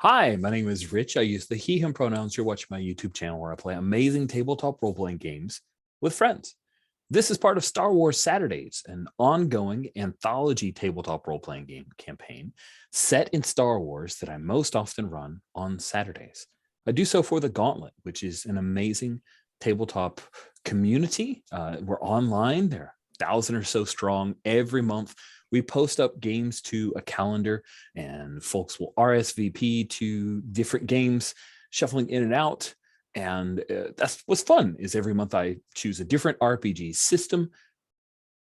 Hi, my name is Rich. I use the he, him pronouns. You're watching my YouTube channel where I play amazing tabletop role-playing games with friends. This is part of Star Wars Saturdays, an ongoing anthology tabletop role-playing game campaign set in Star Wars that I most often run on Saturdays. I do so for the Gauntlet, which is an amazing tabletop community. We're online. There are 1,000 or so strong every month. We post up games to a calendar and folks will RSVP to different games, shuffling in and out. And that's what's fun is every month I choose a different RPG system,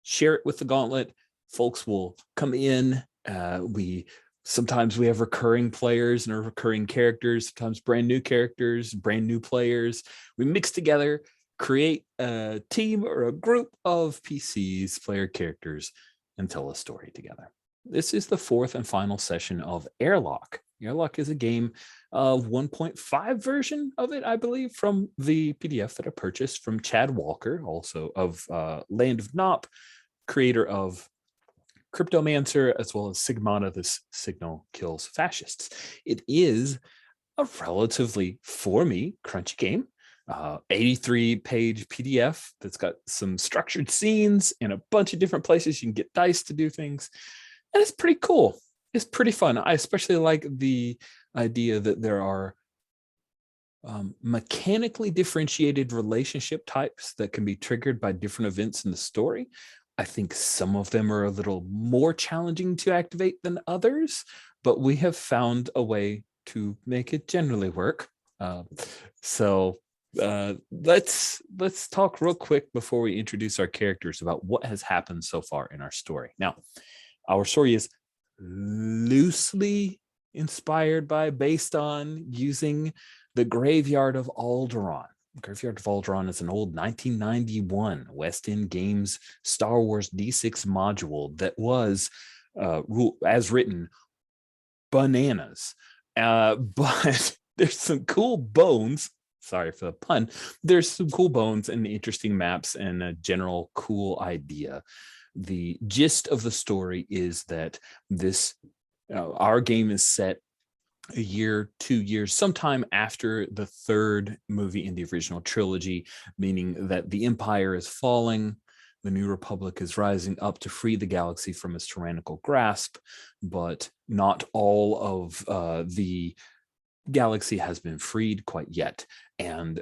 share it with the Gauntlet. Folks will come in. Sometimes we have recurring players and recurring characters, sometimes brand new characters, brand new players. We mix together, create a team or a group of PCs, player characters, and tell a story together. This is the fourth and final session of Airlock. Airlock is a game of 1.5 version of it, I believe, from the PDF that I purchased from Chad Walker, also of Land of Nop, creator of Cryptomancer, as well as Sigmata, this signal kills fascists. It is a relatively, for me, crunchy game. 83-page PDF that's got some structured scenes and a bunch of different places you can get dice to do things. And it's pretty cool. It's pretty fun. I especially like the idea that there are mechanically differentiated relationship types that can be triggered by different events in the story. I think some of them are a little more challenging to activate than others, but we have found a way to make it generally work. Let's talk real quick before we introduce our characters about what has happened so far in our story. Now, our story is loosely inspired by, based on, using the Graveyard of Alderaan. Graveyard of Alderaan is an old 1991 West End Games Star Wars D6 module that was, as written, bananas. But there's some cool bones. Sorry for the pun. There's some cool bones and interesting maps and a general cool idea. The gist of the story is that our game is set a year, 2 years, sometime after the third movie in the original trilogy, meaning that the Empire is falling, the New Republic is rising up to free the galaxy from its tyrannical grasp, but not all of the galaxy has been freed quite yet. And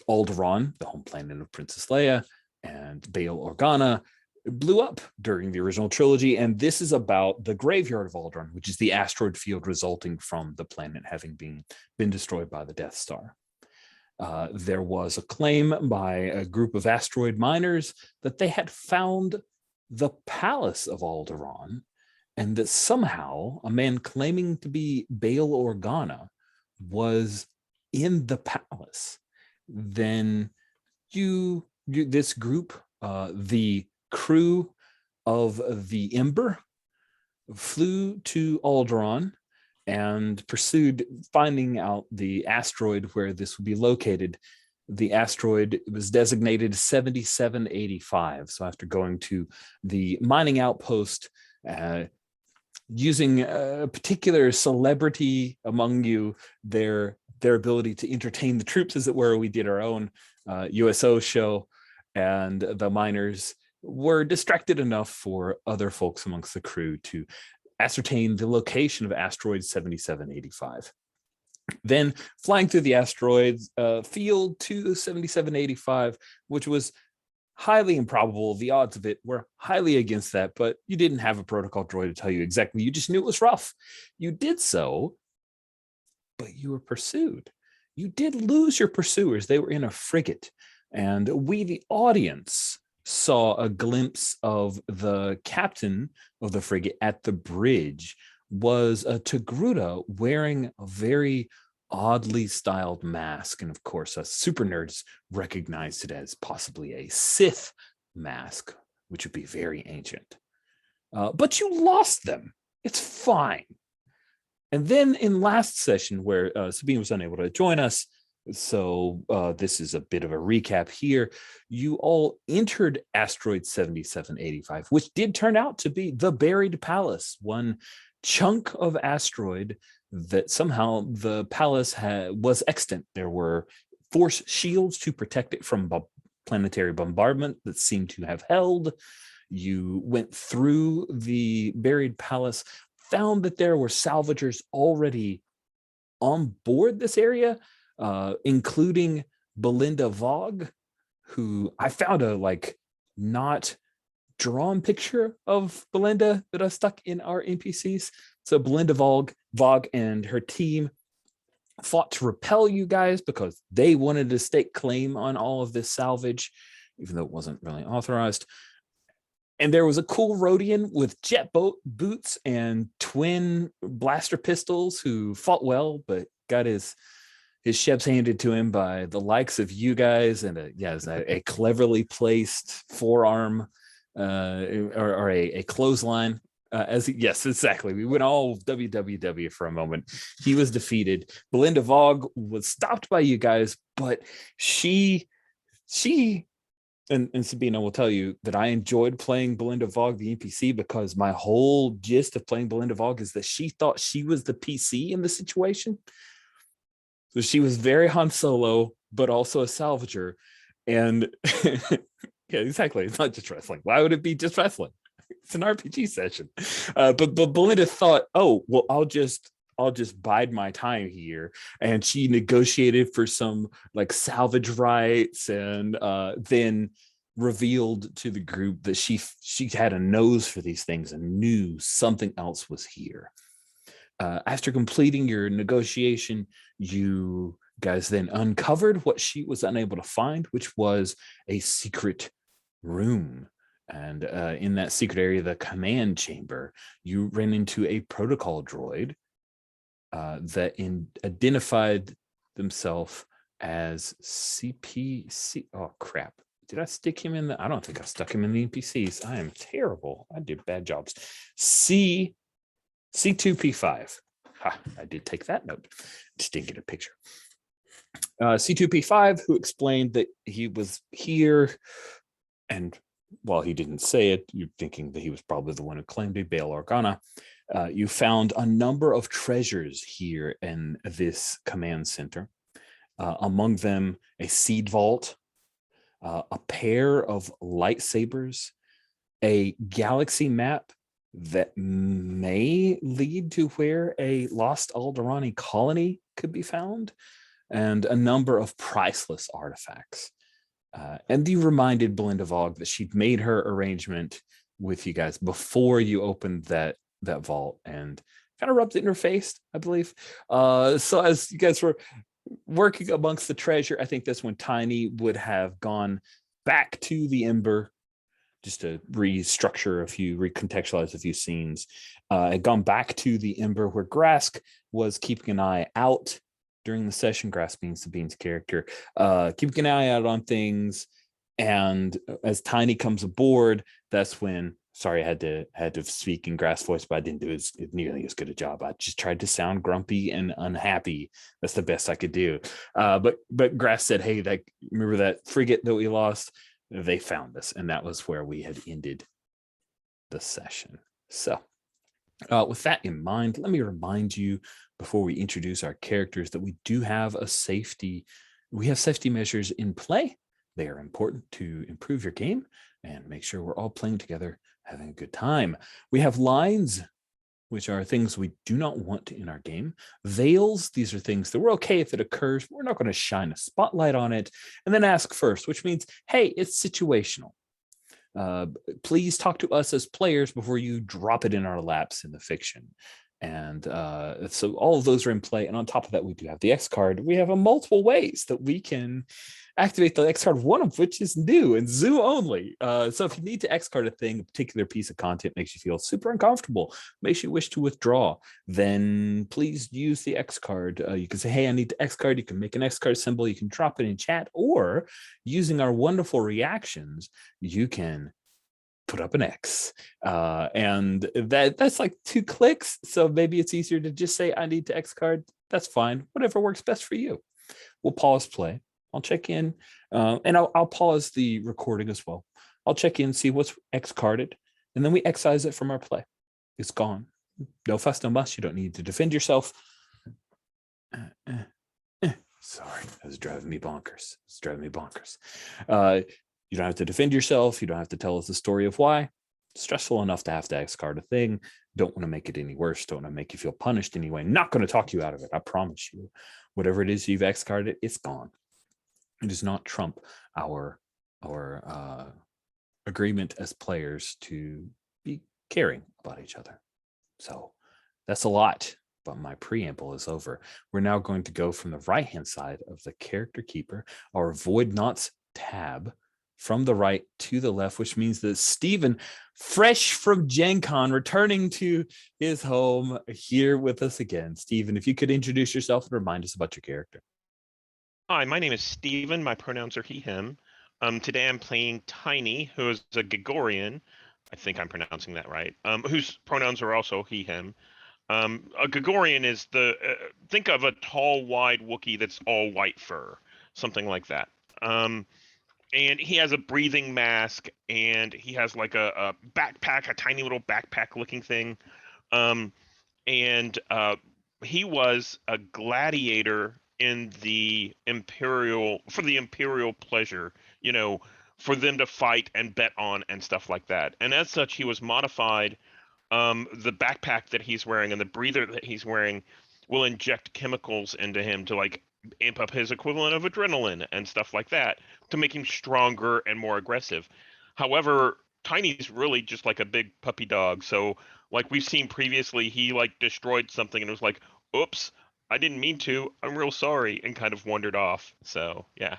Alderaan, the home planet of Princess Leia, and Bail Organa blew up during the original trilogy. And this is about the Graveyard of Alderaan, which is the asteroid field resulting from the planet having been destroyed by the Death Star. There was a claim by a group of asteroid miners that they had found the palace of Alderaan, and that somehow a man claiming to be Bail Organa was in the palace. Then this group, the crew of the Ember, flew to Alderaan and pursued finding out the asteroid where this would be located. The asteroid was designated 7785. So after going to the mining outpost, using a particular celebrity among you, their ability to entertain the troops, as it were, we did our own USO show, and the miners were distracted enough for other folks amongst the crew to ascertain the location of asteroid 7785. Then flying through the asteroids field to 7785, which was highly improbable. The odds of it were highly against that, but you didn't have a protocol droid to tell you exactly. You just knew it was rough. You did so, but you were pursued. You did lose your pursuers. They were in a frigate, and we, the audience, saw a glimpse of the captain of the frigate at the bridge was a Togruta wearing a very oddly styled mask. And of course, us super nerds recognized it as possibly a Sith mask, which would be very ancient. But you lost them. It's fine. And then in last session, where Sabine was unable to join us, So this is a bit of a recap here. You all entered asteroid 7785, which did turn out to be the buried palace, one chunk of asteroid that somehow the palace was extant. There were force shields to protect it from planetary bombardment that seemed to have held. You went through the buried palace, found that there were salvagers already on board this area, including Belinda Vogue, who I found a not drawn picture of Belinda that I stuck in our NPCs. So Belinda Vogue and her team fought to repel you guys because they wanted to stake claim on all of this salvage, even though it wasn't really authorized. And there was a cool Rhodian with jet boots and twin blaster pistols who fought well, but got his shebs handed to him by the likes of you guys, and a cleverly placed forearm or a clothesline. Yes, exactly. We went all WWW for a moment. He was defeated. Belinda Vogue was stopped by you guys, but she and Sabina will tell you that I enjoyed playing Belinda Vogue, the NPC, because my whole gist of playing Belinda Vogue is that she thought she was the PC in the situation. So she was very Han Solo, but also a salvager. And yeah, exactly. It's not just wrestling. Why would it be just wrestling? It's an RPG session. But Belinda thought, oh, well, I'll just bide my time here. And she negotiated for some salvage rights, and then revealed to the group that she had a nose for these things and knew something else was here. After completing your negotiation, you guys then uncovered what she was unable to find, which was a secret room. And in that secret area, the command chamber, you ran into a protocol droid that identified themselves as CPC. Oh, crap. Did I stick him in I don't think I stuck him in the NPCs. I am terrible. I did bad jobs. C2P5. I did take that note. Just didn't get a picture. C2P5, who explained that he was here, and while he didn't say it, you're thinking that he was probably the one who claimed to be Bail Organa. You found a number of treasures here in this command center. Among them, a seed vault, a pair of lightsabers, a galaxy map that may lead to where a lost Alderani colony could be found, and a number of priceless artifacts. And you reminded Belinda Vogue that she'd made her arrangement with you guys before you opened that vault, and kind of rubbed it in her face, I believe. So as you guys were working amongst the treasure, I think that's when Tiny would have gone back to the Ember just to recontextualize a few scenes. Had gone back to the Ember where Grask was keeping an eye out during the session. Grask being Sabine's character, keeping an eye out on things. And as Tiny comes aboard, that's when, sorry, I had to speak in Grass voice, but I didn't do nearly as good a job. I just tried to sound grumpy and unhappy. That's the best I could do. But Grass said, hey, remember that frigate that we lost? They found us, and that was where we had ended the session. So with that in mind, let me remind you before we introduce our characters that we have safety measures in play. They are important to improve your game and make sure we're all playing together, having a good time. We have lines, which are things we do not want in our game. Veils, these are things that we're okay if it occurs. We're not going to shine a spotlight on it. And then ask first, which means, hey, it's situational. Please talk to us as players before you drop it in our laps in the fiction. And so all of those are in play. And on top of that, we do have the X card. We have multiple ways that we can activate the X card, one of which is new and zoo only. So if you need to X card a thing, a particular piece of content makes you feel super uncomfortable, makes you wish to withdraw, then please use the X card. You can say, hey, I need the X card. You can make an X card symbol. You can drop it in chat, or using our wonderful reactions, you can put up an X. And that's like 2 clicks. So maybe it's easier to just say, I need to X card. That's fine. Whatever works best for you. We'll pause play. I'll check in, and I'll pause the recording as well. I'll check in, see what's X-carded, and then we excise it from our play. It's gone. No fuss, no muss. You don't need to defend yourself. Sorry, that was driving me bonkers. It's driving me bonkers. You don't have to defend yourself. You don't have to tell us the story of why. It's stressful enough to have to X-card a thing. Don't want to make it any worse. Don't want to make you feel punished anyway. Not going to talk you out of it. I promise you. Whatever it is you've X-carded, it's gone. It does not trump our agreement as players to be caring about each other. So that's a lot, but my preamble is over. We're now going to go from the right-hand side of the character keeper, our voidnauts tab, from the right to the left, which means that Stephen, fresh from Gen Con, returning to his home, here with us again. Stephen, if you could introduce yourself and remind us about your character. Hi, my name is Stephen. My pronouns are he, him. Today I'm playing Tiny, who is a Gregorian. I think I'm pronouncing that right. Whose pronouns are also he, him. A Gregorian is think of a tall, wide Wookiee that's all white fur, something like that. And he has a breathing mask, and he has like a backpack, a tiny little backpack-looking thing. He was a gladiator in the Imperial pleasure, for them to fight and bet on and stuff like that. And as such, he was modified. The backpack that he's wearing and the breather that he's wearing will inject chemicals into him to like amp up his equivalent of adrenaline and stuff like that to make him stronger and more aggressive. However, Tiny's really just like a big puppy dog. So like we've seen previously, he like destroyed something and it was like, oops, I didn't mean to. I'm real sorry, and kind of wandered off. So yeah.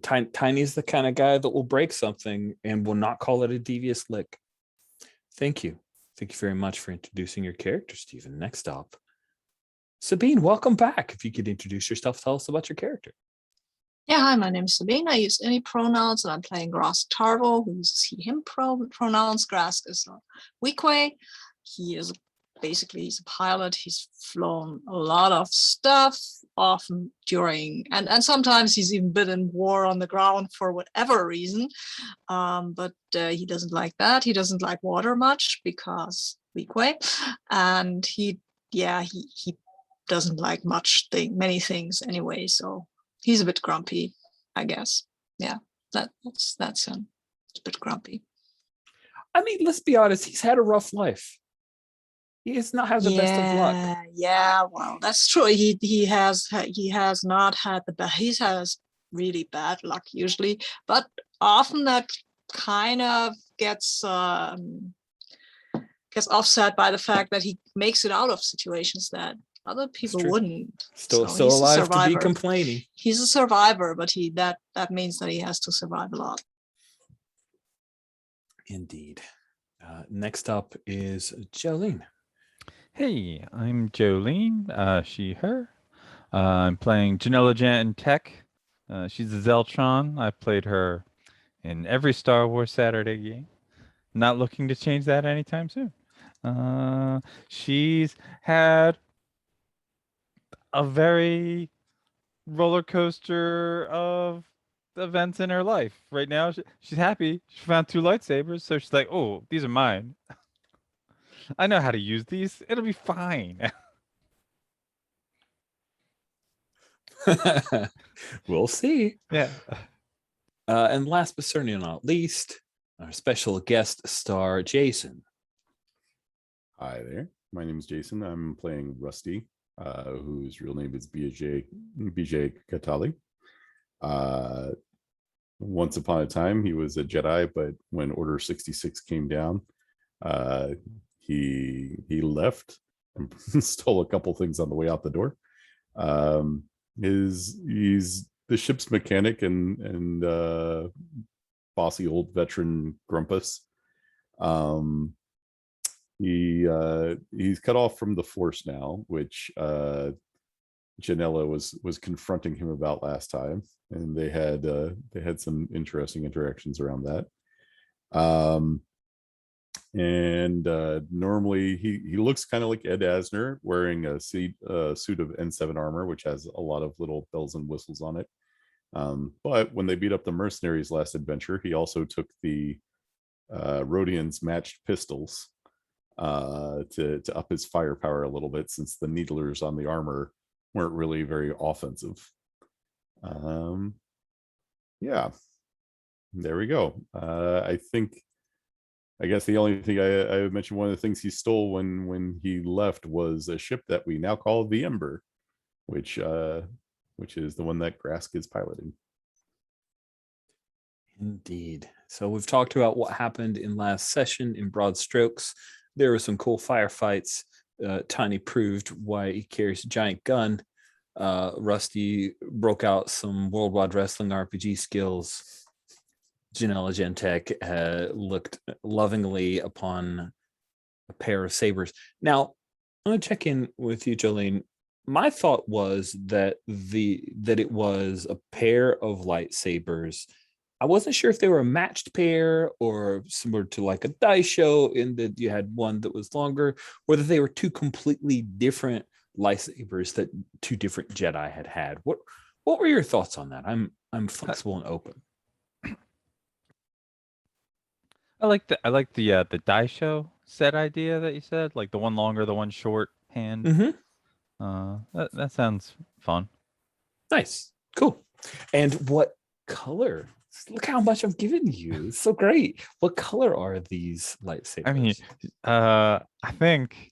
Tiny's the kind of guy that will break something and will not call it a devious lick. Thank you. Thank you very much for introducing your character, Stephen. Next up, Sabine, welcome back. If you could introduce yourself, tell us about your character. Yeah, hi, my name is Sabine. I use any pronouns, and I'm playing Grask Tarvo, who uses he, him pronouns. Grask is a Weequay. He's a pilot. He's flown a lot of stuff, often during, and sometimes he's even been in war on the ground for whatever reason. But he doesn't like that. He doesn't like water much because Weequay. And he doesn't like many things anyway, so he's a bit grumpy, I guess. Yeah, that's him. He's a bit grumpy. I mean, let's be honest, he's had a rough life. He has not had the best of luck. Yeah, well, that's true. He has not had the best. He has really bad luck usually, but often that kind of gets offset by the fact that he makes it out of situations that other people wouldn't. Still alive to be complaining. He's a survivor, but that means that he has to survive a lot. Indeed. Next up is Jolene. Hey, I'm Jolene, she, her. I'm playing Janella Jantin Tech. She's a Zeltron. I've played her in every Star Wars Saturday game. Not looking to change that anytime soon. She's had a very roller coaster of events in her life. Right now, she's happy. She found 2 lightsabers, so she's like, oh, these are mine. I know how to use these. It'll be fine. We'll see. Yeah. And last but certainly not least, our special guest star, Jason. Hi there. My name is Jason. I'm playing Rusty, whose real name is Bijay Katali. Once upon a time, he was a Jedi, but when Order 66 came down, he left and stole a couple things on the way out the door. He's the ship's mechanic and bossy old veteran grumpus. He's cut off from the Force now, which Janella was confronting him about last time, and they had some interesting interactions around that. And normally he looks kind of like Ed Asner, wearing a suit of N7 armor, which has a lot of little bells and whistles on it. But when they beat up the mercenaries last adventure, he also took the Rhodians matched pistols to up his firepower a little bit, since the needlers on the armor weren't really very offensive. Yeah, there we go. I guess the only thing I would mention, one of the things he stole when he left was a ship that we now call the Ember, which is the one that Grask is piloting. Indeed. So we've talked about what happened in last session in broad strokes. There were some cool firefights. Tiny proved why he carries a giant gun. Rusty broke out some World Wide Wrestling RPG skills. Janella Gentech looked lovingly upon a pair of sabers. Now, I'm going to check in with you, Jolene. My thought was that it was a pair of lightsabers. I wasn't sure if they were a matched pair or similar to like a dice show, in that you had one that was longer, or that they were two completely different lightsabers that two different Jedi had. What were your thoughts on that? I'm flexible and open. I like the die show set idea that you said, like the one longer, the one short hand. That sounds fun. Nice, cool. And what color? Look how much I've given you. It's so great. What color are these lightsabers? I mean, I think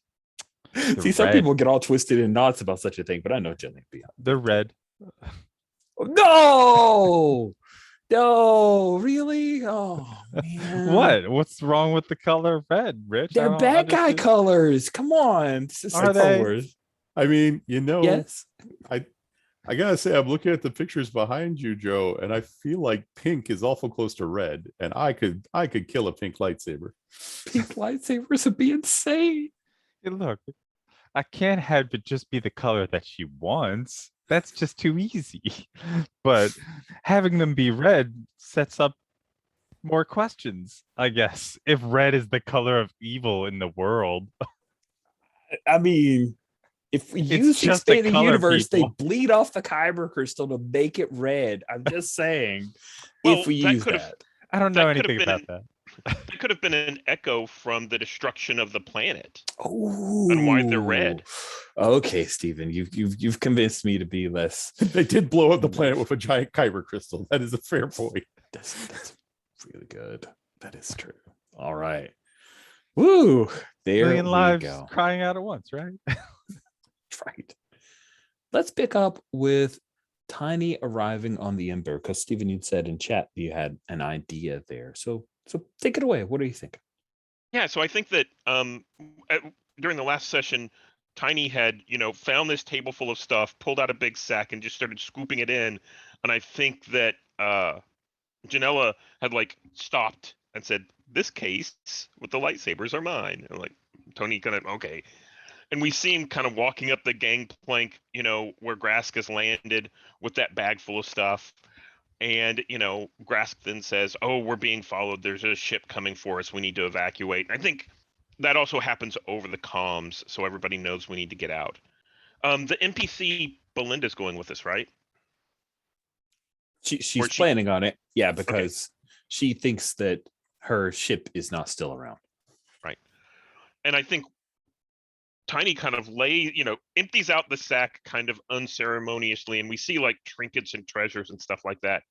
see, some people get all twisted in knots about such a thing, but I know Jillian beyond. They're red. No. No, really? Oh man. What? What's wrong with the color red, Rich? They're bad guy colors. Come on. This is Are Star they? Wars. I mean, Yes. I gotta say, I'm looking at the pictures behind you, Joe, and I feel like pink is awful close to red, and I could kill a pink lightsaber. Pink lightsabers would be insane. Hey, look, I can't have it just be the color that she wants. That's just too easy. But having them be red sets up more questions, I guess. If red is the color of evil in the world. I mean, if we use the just a expanded color, universe, people. they bleed off the Kyber crystal to make it red. I'm just saying, Well, if we that use could've- that. I don't know that could've anything been about that. It could have been an echo from the destruction of the planet. Oh, And why they're red. Okay, Stephen, you've convinced me to be less. They did blow up the planet with a giant Kyber crystal. That is a fair point. That's really good. That is true. All right. Woo! There Million we lives go. crying out at once, right? That's right. Let's pick up with Tiny arriving on the Ember, because Stephen, you'd said in chat you had an idea there. So take it away. What are you thinking? Yeah, so I think that during the last session, Tiny had, found this table full of stuff, pulled out a big sack, and just started scooping it in. And I think that Janella had stopped and said, "This case with the lightsabers are mine." And Tony kind of okay. And we see him kind of walking up the gangplank, where Grask has landed with that bag full of stuff. And, Grask then says, "Oh, we're being followed. There's a ship coming for us. We need to evacuate." And I think that also happens over the comms, so everybody knows we need to get out. The NPC Belinda's going with us, right? She's planning on it. Yeah, because she thinks that her ship is not still around. Right. And I think Tiny kind of empties out the sack kind of unceremoniously, and we see trinkets and treasures and stuff like that.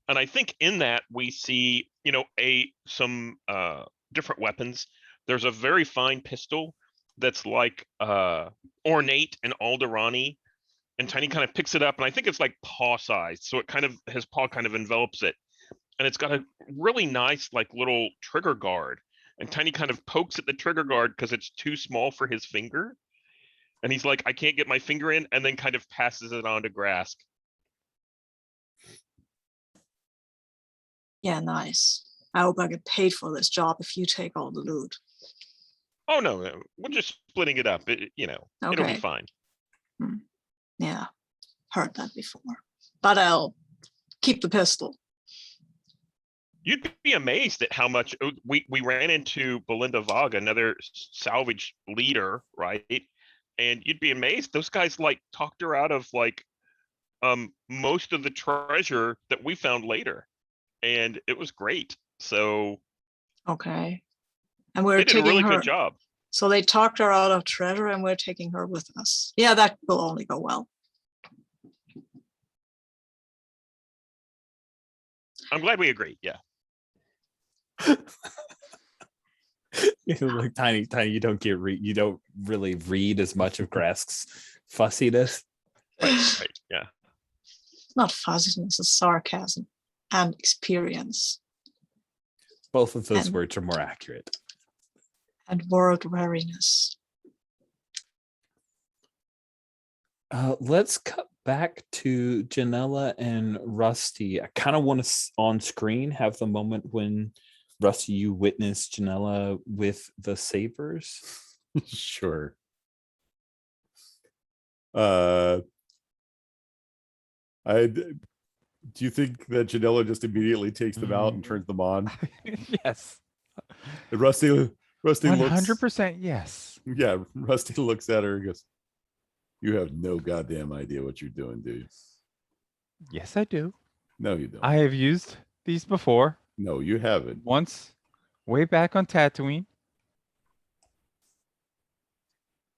And I think in that we see, some different weapons. There's a very fine pistol that's ornate and Alderani, and Tiny kind of picks it up, and I think it's paw sized, so his paw kind of envelops it, and it's got a really nice little trigger guard. And Tiny kind of pokes at the trigger guard because it's too small for his finger. And he's like, "I can't get my finger in," and then kind of passes it on to Grask. Yeah, nice. I hope I get paid for this job if you take all the loot. Oh, no, we're just splitting it up. It'll be Okay. fine. Yeah, heard that before. But I'll keep the pistol. You'd be amazed at how much we ran into Belinda Vaga, another salvage leader, right? And you'd be amazed. Those guys like talked her out of like most of the treasure that we found later, and it was great. So Okay. And we're they did a taking really her. good job. So they talked her out of treasure, and we're taking her with us. Yeah, that will only go well. I'm glad we agree. Yeah. Like tiny, you don't you don't really read as much of Grask's fussiness. Right. Yeah. It's not fuzziness, it's sarcasm and experience Both of those And- words are more accurate. and world wariness. Let's cut back to Janella and Rusty. I kind of want to on screen have the moment when Rusty, you witness Janella with the sabers. Sure. Do you think that Janella just immediately takes them out and turns them on? Yes. And Rusty looks. 100% yes. Yeah, Rusty looks at her and goes, "You have no goddamn idea what you're doing, do you?" Yes, I do. No, you don't. I have used these before. No, you haven't. Once, way back on Tatooine.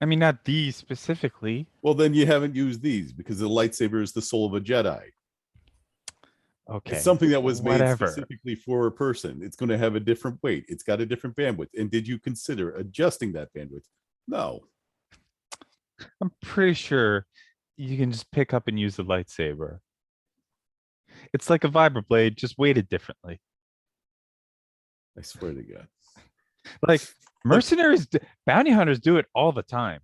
I mean, not these specifically. Well, then you haven't used these because the lightsaber is the soul of a Jedi. Okay. It's something that was made whatever. specifically for a person. It's going to have a different weight. It's got a different bandwidth. And did you consider adjusting that bandwidth? No. I'm pretty sure you can just pick up and use the lightsaber. It's like a vibroblade, just weighted differently. I swear to God. Like mercenaries, bounty hunters do it all the time.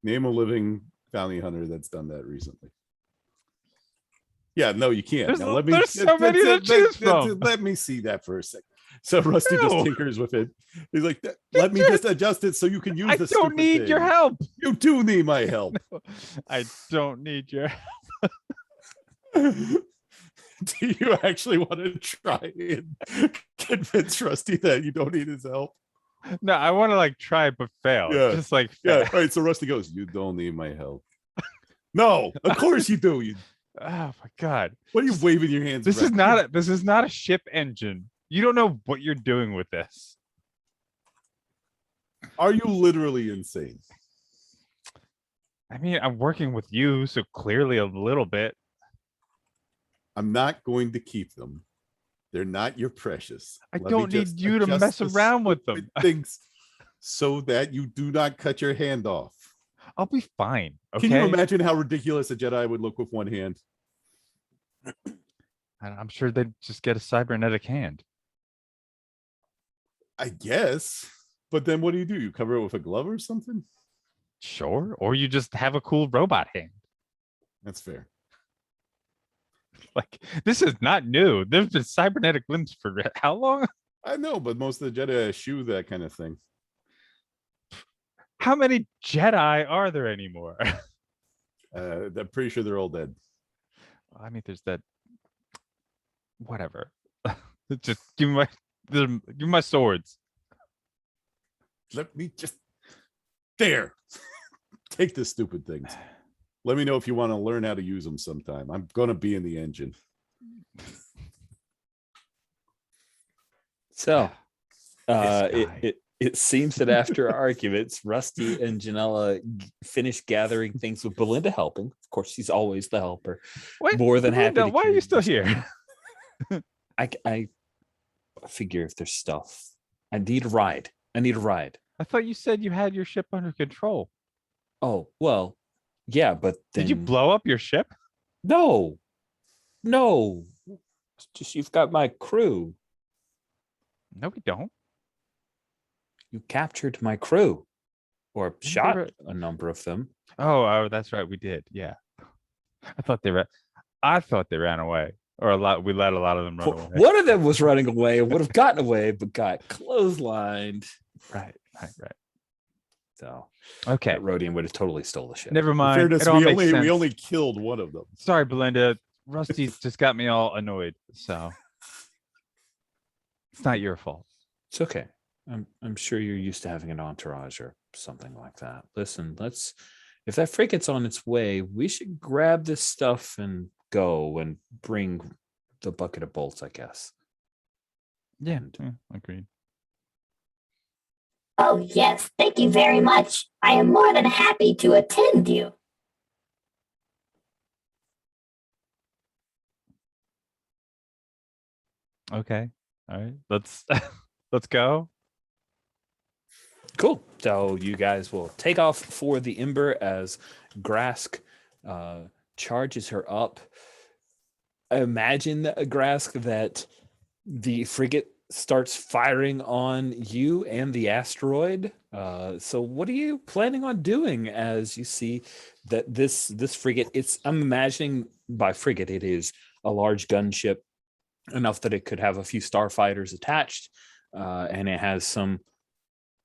Name a living bounty hunter that's done that recently. Yeah, no, you can't. There's so many to choose from. Let me see that for a second. So Rusty just No. tinkers with it. He's like, "Let me just adjust it so you can use I this." don't need your help. You do need my help. I don't need your Do you actually want to try and convince Rusty that you don't need his help? No, I want to like try but fail. Yeah. Just like Yeah. All right. So Rusty goes, "You don't need my help." No, of course you do. oh my god. What are you waving your hands? This around? is not a ship engine. You don't know what you're doing with this. Are you literally insane? I mean, I'm working with you, so clearly a little bit. I'm not going to keep them. They're not your precious. I Let me don't need just you to adjust mess the around with stupid them. things so that you do not cut your hand off. I'll be fine. Okay. Can you imagine how ridiculous a Jedi would look with one hand? And I'm sure they'd just get a cybernetic hand. I guess. But then what do? You cover it with a glove or something? Sure. Or you just have a cool robot hand. That's fair. Like, this is not new. There's been cybernetic limbs for how long? I know, but most of the Jedi eschew that kind of thing. How many Jedi are there anymore? I'm pretty sure they're all dead. I mean, there's that. Whatever. Just give me my swords. Let me just there. Take the stupid things. Let me know if you want to learn how to use them sometime. I'm gonna be in the engine. So This guy. it seems that after arguments, Rusty and Janella finish gathering things with Belinda helping. Of course, she's always the helper. What? More than happy. Belinda, to why are carry you still this. here? I figure if there's stuff, I need a ride. I thought you said you had your ship under control. Oh well, yeah, but then, Did you blow up your ship? No. It's just you've got my crew. No, we don't. You captured my crew, or shot were- a number of them. Oh, that's right. We did. Yeah. I thought they ran away, or a lot. We let a lot of them run away. One of them was running away, would have gotten away, but got clotheslined. Right. So Okay. that Rodian would have totally stole the ship. Never In mind. fairness, It all we makes only sense. killed one of them. Sorry, Belinda. Rusty's just got me all annoyed. So It's not your fault. It's okay. I'm sure you're used to having an entourage or something like that. Listen, if that frigate's on its way, we should grab this stuff and go and bring the bucket of bolts, I guess. Yeah, agreed. Oh, yes, thank you very much. I am more than happy to attend you. Okay. All right. Let's let's go. Cool. So you guys will take off for the Ember as Grask charges her up. Imagine, Grask, that the frigate starts firing on you and the asteroid. So what are you planning on doing as you see that this frigate, I'm imagining by frigate, it is a large gunship enough that it could have a few starfighters attached, and it has some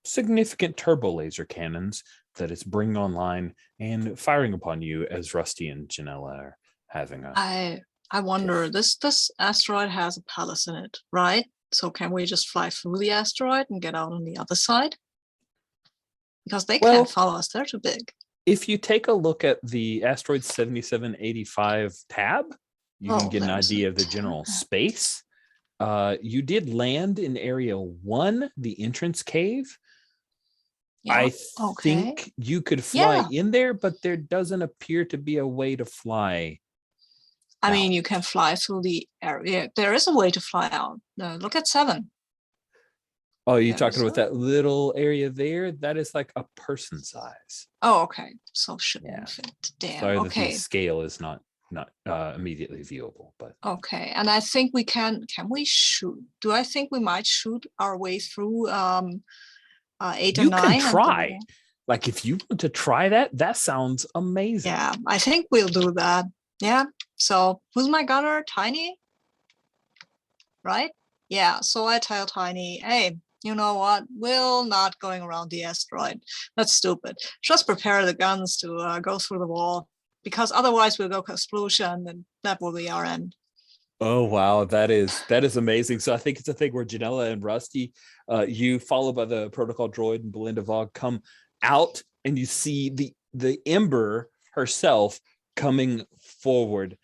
significant turbo laser cannons that it's bringing online and firing upon you as Rusty and Janella are having a... I wonder, this asteroid has a palace in it, right? So can we just fly through the asteroid and get out on the other side? Because they Well, can't follow us, they're too big. If you take a look at the asteroid 7785 tab, you can get an there's idea a of the tab. general space. You did land in area 1, the entrance cave. Yeah, I okay. think you could fly Yeah. in there, but there doesn't appear to be a way to fly. I mean, out. you can fly through the area. There is a way to fly out. Look at 7. Oh, you're There talking is about that little area there? That is like a person size. Oh, okay. So shouldn't Yeah. fit. Damn. Sorry that the Okay. scale is not immediately viewable, but Okay. And I think we can we shoot? Do I think we might shoot our way through 8 you and 9? can and try. go- Like if you want to try that sounds amazing. Yeah, I think we'll do that. Yeah. So who's my gunner? Tiny? Right? Yeah. So I tell Tiny, hey, you know what? We're not going around the asteroid. That's stupid. Just prepare the guns to go through the wall, because otherwise we'll go explosion and that will be our end. Oh wow, that is amazing. So I think it's a thing where Janella and Rusty, you followed by the protocol droid and Belinda Vogue, come out and you see the Ember herself coming forward.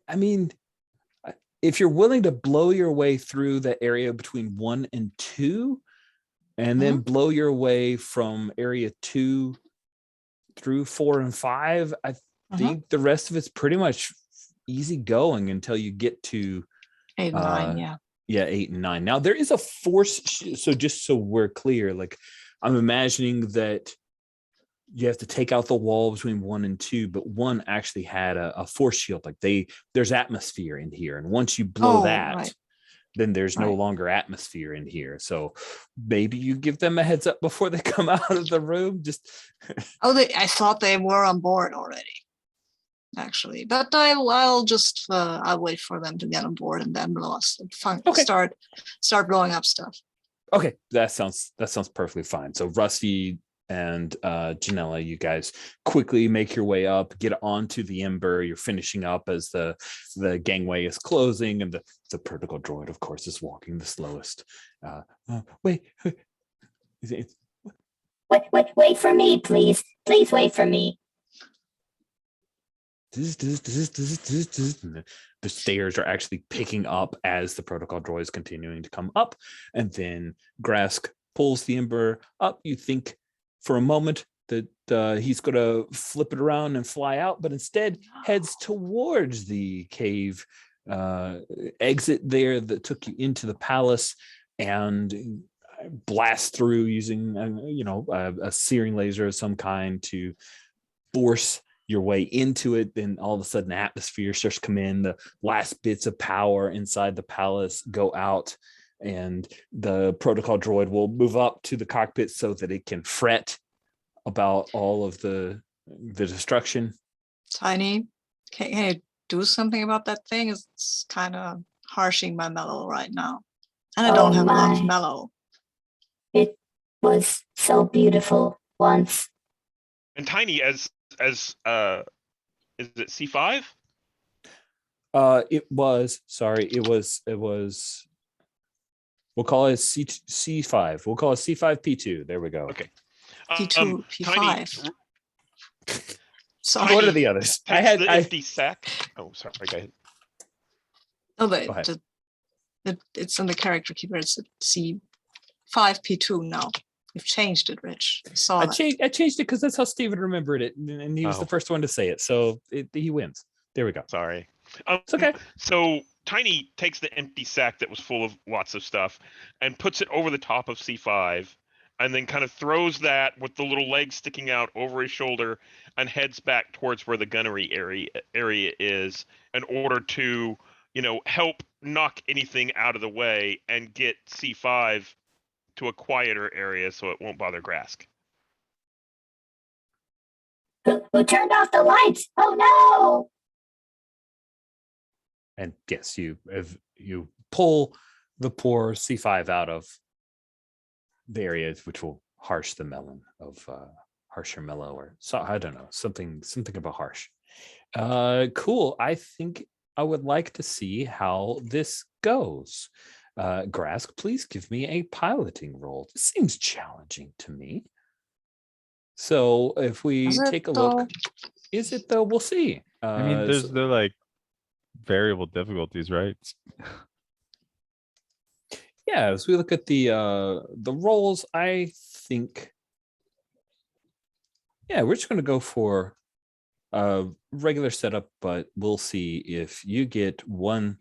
I mean, if you're willing to blow your way through the area between 1 and 2, and then blow your way from area 2 through 4 and 5, I think the rest of it's pretty much easy going until you get to 8 and 9, yeah. Yeah, 8 and 9. Now there is a force. So just so we're clear, like I'm imagining that you have to take out the wall between 1 and 2, but 1 actually had a force shield. Like there's atmosphere in here, and once you blow that, right. then there's no Right. longer atmosphere in here. So maybe you give them a heads up before they come out of the room. Just I thought they were on board already, actually. But I'll just I'll wait for them to get on board and then blow us. Okay. Start blowing up stuff. okay, that sounds perfectly fine. So Rusty and Janella, you guys quickly make your way up, get onto the Ember. You're finishing up as the gangway is closing, and the protocol droid, of course, is walking the slowest. Wait. Wait for me, please. Please wait for me. The stairs are actually picking up as the protocol droid is continuing to come up, and then Grask pulls the Ember up. You think for a moment that he's going to flip it around and fly out, but instead heads towards the cave exit there that took you into the palace, and blast through using a searing laser of some kind to force your way into it. Then all of a sudden atmosphere starts to come in, the last bits of power inside the palace go out, and the protocol droid will move up to the cockpit so that it can fret about all of the destruction. Tiny, can you do something about that thing? It's kind of harshing my mellow right now, and I don't have a lot of mellow. It was so beautiful once. And Tiny, as is it C5? It was We'll call it C5. We'll call it C5P2. There we go. Okay. P2, Tiny, P5. r- Sorry. What are the others? takes the empty sack. Oh, sorry. Go ahead. No, but Go ahead. it's in the character keeper. It's C5P2 now. You've changed it, Rich. I saw that. I changed it because that's how Steven remembered it, and he was the Oh. first one to say it. So he wins. There we go. Sorry. It's okay. So Tiny takes the empty sack that was full of lots of stuff and puts it over the top of C5 and then kind of throws that with the little legs sticking out over his shoulder and heads back towards where the gunnery area is in order to, help knock anything out of the way and get C5 to a quieter area so it won't bother Grask. Who turned off the lights? Oh no! And yes, you pull the poor C5 out of the areas, which will harsh the melon of harsher mellow, or so I don't know, something about harsh. Cool. I think I would like to see how this goes. Grask, please give me a piloting roll. This seems challenging to me. So if we Is it take a look, though? is it though? We'll see. I mean, there's the like variable difficulties, right? Yeah, as we look at the rolls, I think, yeah, we're just going to go for a regular setup, but we'll see if you get one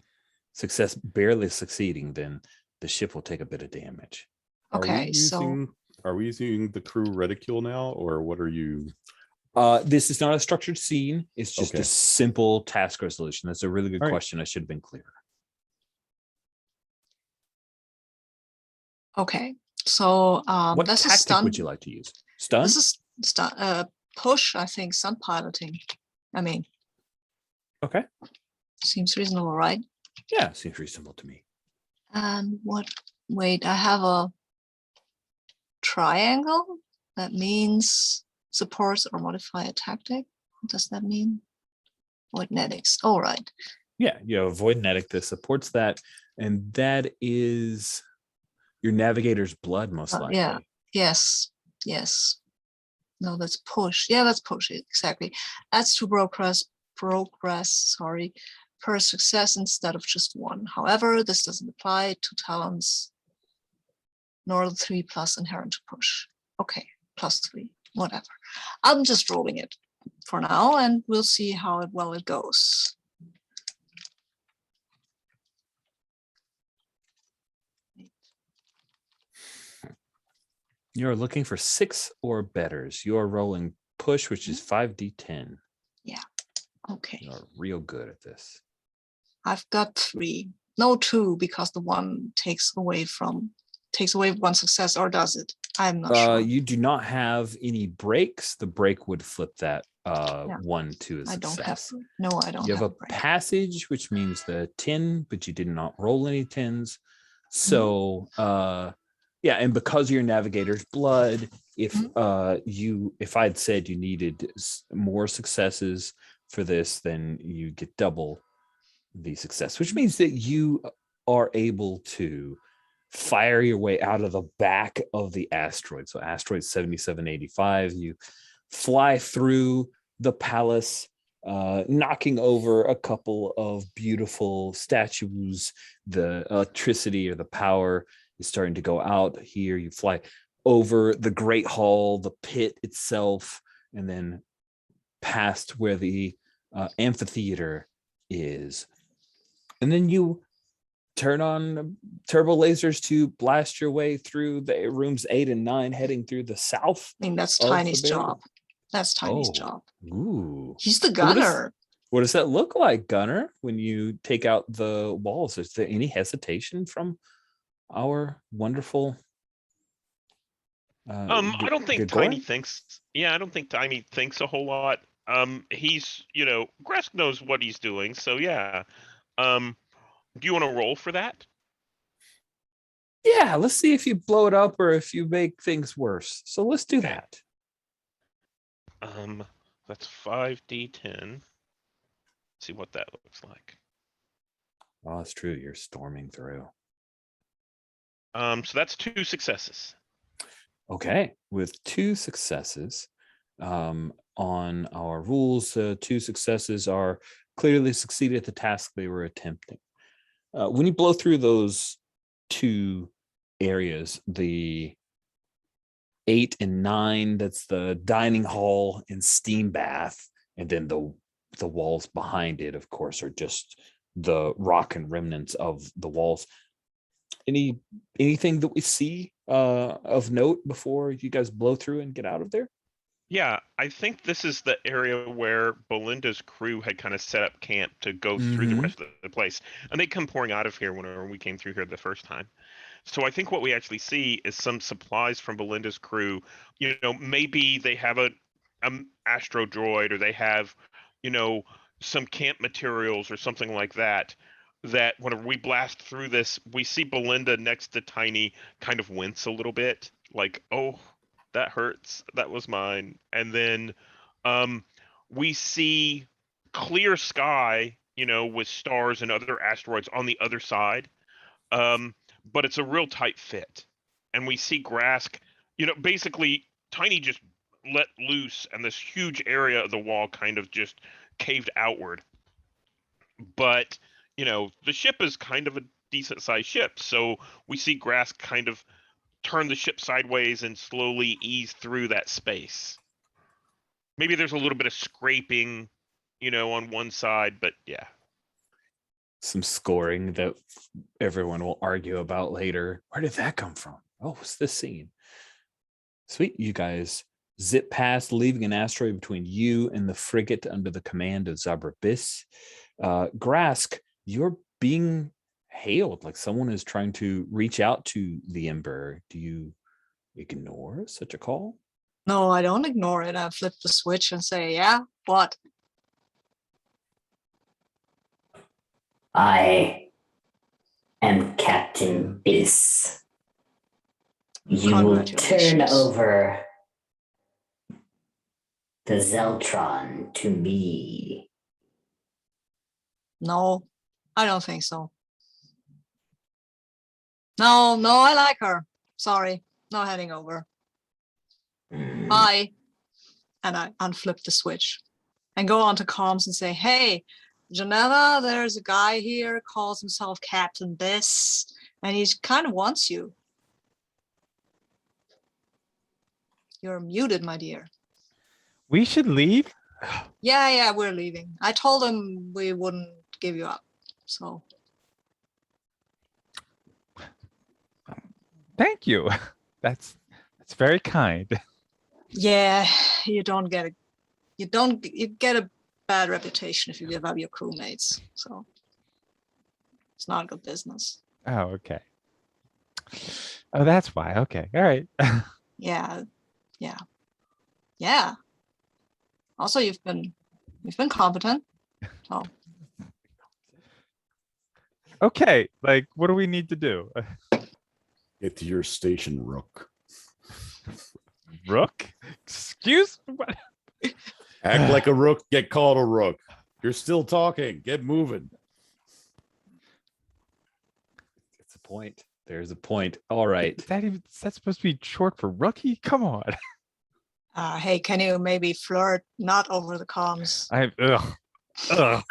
success barely succeeding, then the ship will take a bit of damage. Okay, so Are we using the crew reticule now, or what are you? This is not a structured scene. It's just Okay. a simple task resolution. That's a really good All right. question. I should have been clearer. okay, so What this is tactic stun. would you like to use? Stun? This is push. I think stun piloting. I mean, Okay. seems reasonable, right? Yeah, seems reasonable to me. And what? Wait, I have a triangle. That means supports or modify a tactic. What does that mean? Voidnetics. All right. Yeah, you have a voidnetic that supports that, and that is your navigator's blood, most likely. Yeah. Yes. Yes. No, that's push. Yeah, that's push. Exactly. Adds to progress. Sorry, per success instead of just one. However, this doesn't apply to talents, nor the 3 plus inherent to push. Okay, +3, whatever. I'm just rolling it for now, and we'll see how it goes. You're looking for 6 or betters. You're rolling push, which is 5d10. Okay, You're real good at this. I've got 3. No 2, because the 1 takes away 1 success, or does it? I'm not sure. You do not have any breaks. The break would flip that 1 to a I don't have. success. No, I don't You have a break. passage, which means the 10, but you did not roll any 10s. So yeah, and because of your navigator's blood, if I'd said you needed more successes for this, then you get double the success, which means that you are able to fire your way out of the back of the asteroid. So asteroid 7785, you fly through the palace, knocking over a couple of beautiful statues. The electricity or the power is starting to go out here. You fly over the Great Hall, the pit itself, and then past where the amphitheater is. And then you turn on turbo lasers to blast your way through the rooms 8 and 9, heading through the south. I mean, that's of the Tiny's building. job. That's Tiny's Oh. job. Ooh. He's the What is- gunner. What does that look like, Gunner, when you take out the walls? Is there any hesitation from our wonderful I don't think Gregor? Tiny thinks. Yeah, I don't think Tiny thinks a whole lot. He's, Grask knows what he's doing, so yeah. Do you want to roll for that? Yeah, let's see if you blow it up or if you make things worse. So let's do Okay. that. That's 5d10. See what that looks like. Oh, that's true. You're storming through. So that's 2 successes. Okay, with 2 successes on our rules, 2 successes are clearly succeeded at the task they were attempting. When you blow through those 2 areas, the 8 and 9, that's the dining hall and steam bath, and then the walls behind it, of course, are just the rock and remnants of the walls. Anything that we see of note before you guys blow through and get out of there? Yeah, I think this is the area where Belinda's crew had kind of set up camp to go through the Mhm. rest of the place. And they come pouring out of here whenever we came through here the first time. So I think what we actually see is some supplies from Belinda's crew. Maybe they have a astro droid, or they have, some camp materials or something like that. That whenever we blast through this, we see Belinda next to Tiny kind of wince a little bit, like, oh, that hurts. That was mine. And then we see clear sky, with stars and other asteroids on the other side. But it's a real tight fit. And we see Grask, basically Tiny just let loose, and this huge area of the wall kind of just caved outward. But, the ship is kind of a decent sized ship. So we see Grask kind of turn the ship sideways and slowly ease through that space. Maybe there's a little bit of scraping, on one side, but yeah. Some scoring that everyone will argue about later. Where did that come from? Oh, what's this scene? Sweet. You guys zip past, leaving an asteroid between you and the frigate under the command of Zabra Biss. Grask, you're being hailed like someone is trying to reach out to the Emperor. Do you ignore such a call? No, I don't ignore it. I flip the switch and say, yeah, what? I am Captain Biss. You will turn Congratulations. over the Zeltron to me. No, I don't think so. No, I like her. Sorry, no heading over. Bye. And I unflip the switch and go onto comms and say, hey, Janetta, there's a guy here, calls himself Captain Biss, and he kind of wants you. You're muted, my dear. We should leave. Yeah, we're leaving. I told him we wouldn't give you up, so. Thank you. That's very kind. Yeah, you get a bad reputation if you give up your crewmates. So it's not good business. Oh, okay. Oh, that's why. Okay. All right. Yeah. Also, you've been competent. Oh, Okay. Like, what do we need to do? Get to your station, Rook. Rook? Excuse me? What? Act like a rook, get called a rook. You're still talking. Get moving. It's a point. There's a point. All right. Is that supposed to be short for rookie? Come on. hey, can you maybe flirt not over the comms? Ugh.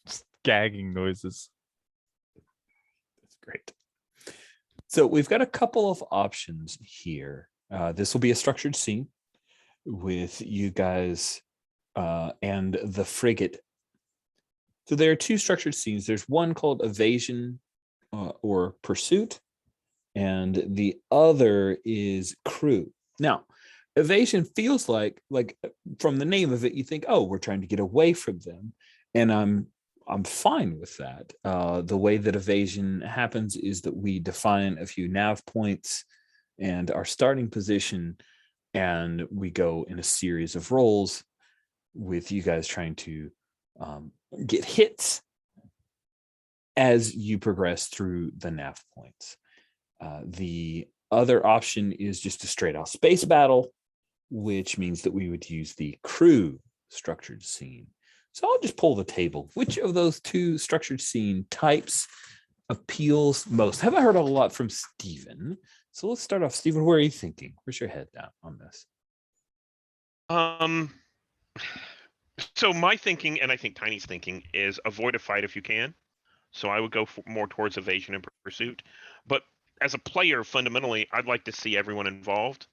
Just gagging noises. That's great. So we've got a couple of options here. This will be a structured scene with you guys and the frigate. So there are 2 structured scenes. There's one called evasion or pursuit, and the other is crew. Now, evasion feels like from the name of it, you think, oh, we're trying to get away from them, and I'm fine with that. The way that evasion happens is that we define a few nav points and our starting position, and we go in a series of rolls with you guys trying to get hits as you progress through the nav points. The other option is just a straight out space battle, which means that we would use the crew structured scene. So I'll just pull the table. Which of those 2 structured scene types appeals most? Haven't heard a lot from Steven. So let's start off. Steven, where are you thinking? Where's your head down on this? So my thinking, and I think Tiny's thinking, is avoid a fight if you can. So I would go more towards evasion and pursuit. But as a player, fundamentally, I'd like to see everyone involved.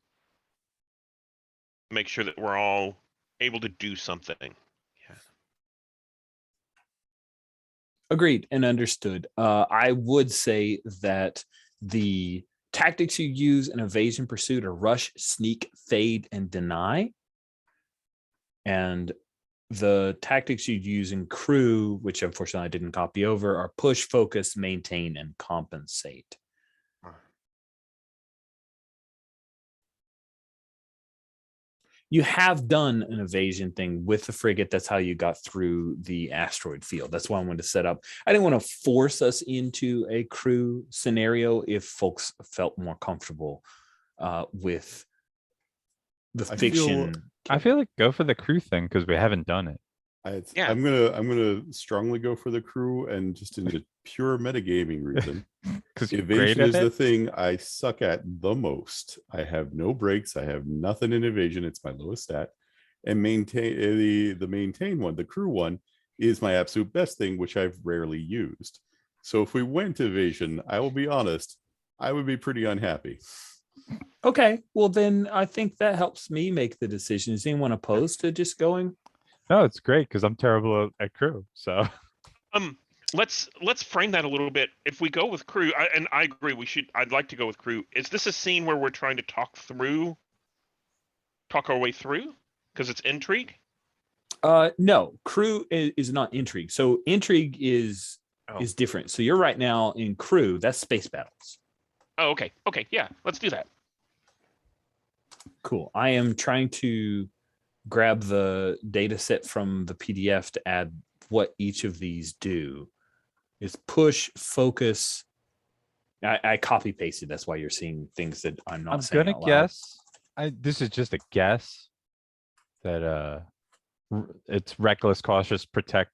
Make sure that we're all able to do something. Yeah. Agreed and understood. I would say that the tactics you use in evasion pursuit are rush, sneak, fade, and deny. And the tactics you'd use in crew, which unfortunately I didn't copy over, are push, focus, maintain, and compensate. You have done an evasion thing with the frigate. That's how you got through the asteroid field. That's why I wanted to set up. I didn't want to force us into a crew scenario if folks felt more comfortable with the fiction. I feel like go for the crew thing because we haven't done it. Yeah. I'm gonna strongly go for the crew, and just in a pure metagaming reason. Because you're Evasion great is at the it. thing I suck at the most. I have no breaks. I have nothing in evasion. It's my lowest stat. And maintain the maintain one, the crew one, is my absolute best thing, which I've rarely used. So if we went to evasion, I will be honest, I would be pretty unhappy. Okay, well then I think that helps me make the decision. Is anyone opposed to just going? No, it's great because I'm terrible at crew. So Let's frame that a little bit. If we go with crew, and I agree, I'd like to go with crew. Is this a scene where we're trying to talk our way through because it's intrigue? No, crew is not intrigue. So intrigue is different. So you're right now in crew. That's space battles. Oh, okay. Okay, yeah, let's do that. Cool. I am trying to grab the data set from the PDF to add what each of these do. Is push, focus. I copy pasted. That's why you're seeing things that I'm not saying gonna out loud. guess. This is just a guess that it's reckless, cautious, protect.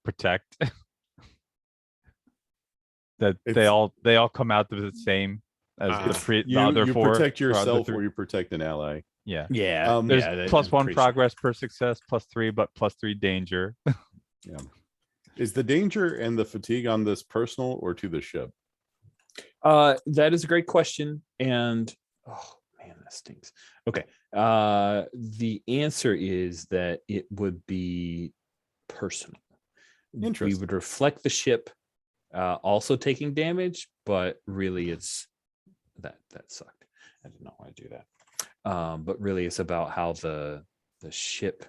That they all come out to the same as the other You four. protect or other yourself three. or you protect an ally. Yeah. Yeah. There's yeah, plus I'm one pretty sure. progress per success, +3, but +3 danger. Yeah. Is the danger and the fatigue on this personal or to the ship? That is a great question. And oh man, that stinks. Okay. The answer is that it would be personal. We Interesting. would reflect the ship also taking damage, but really it's that sucked. I did not want to do that. But really it's about how the ship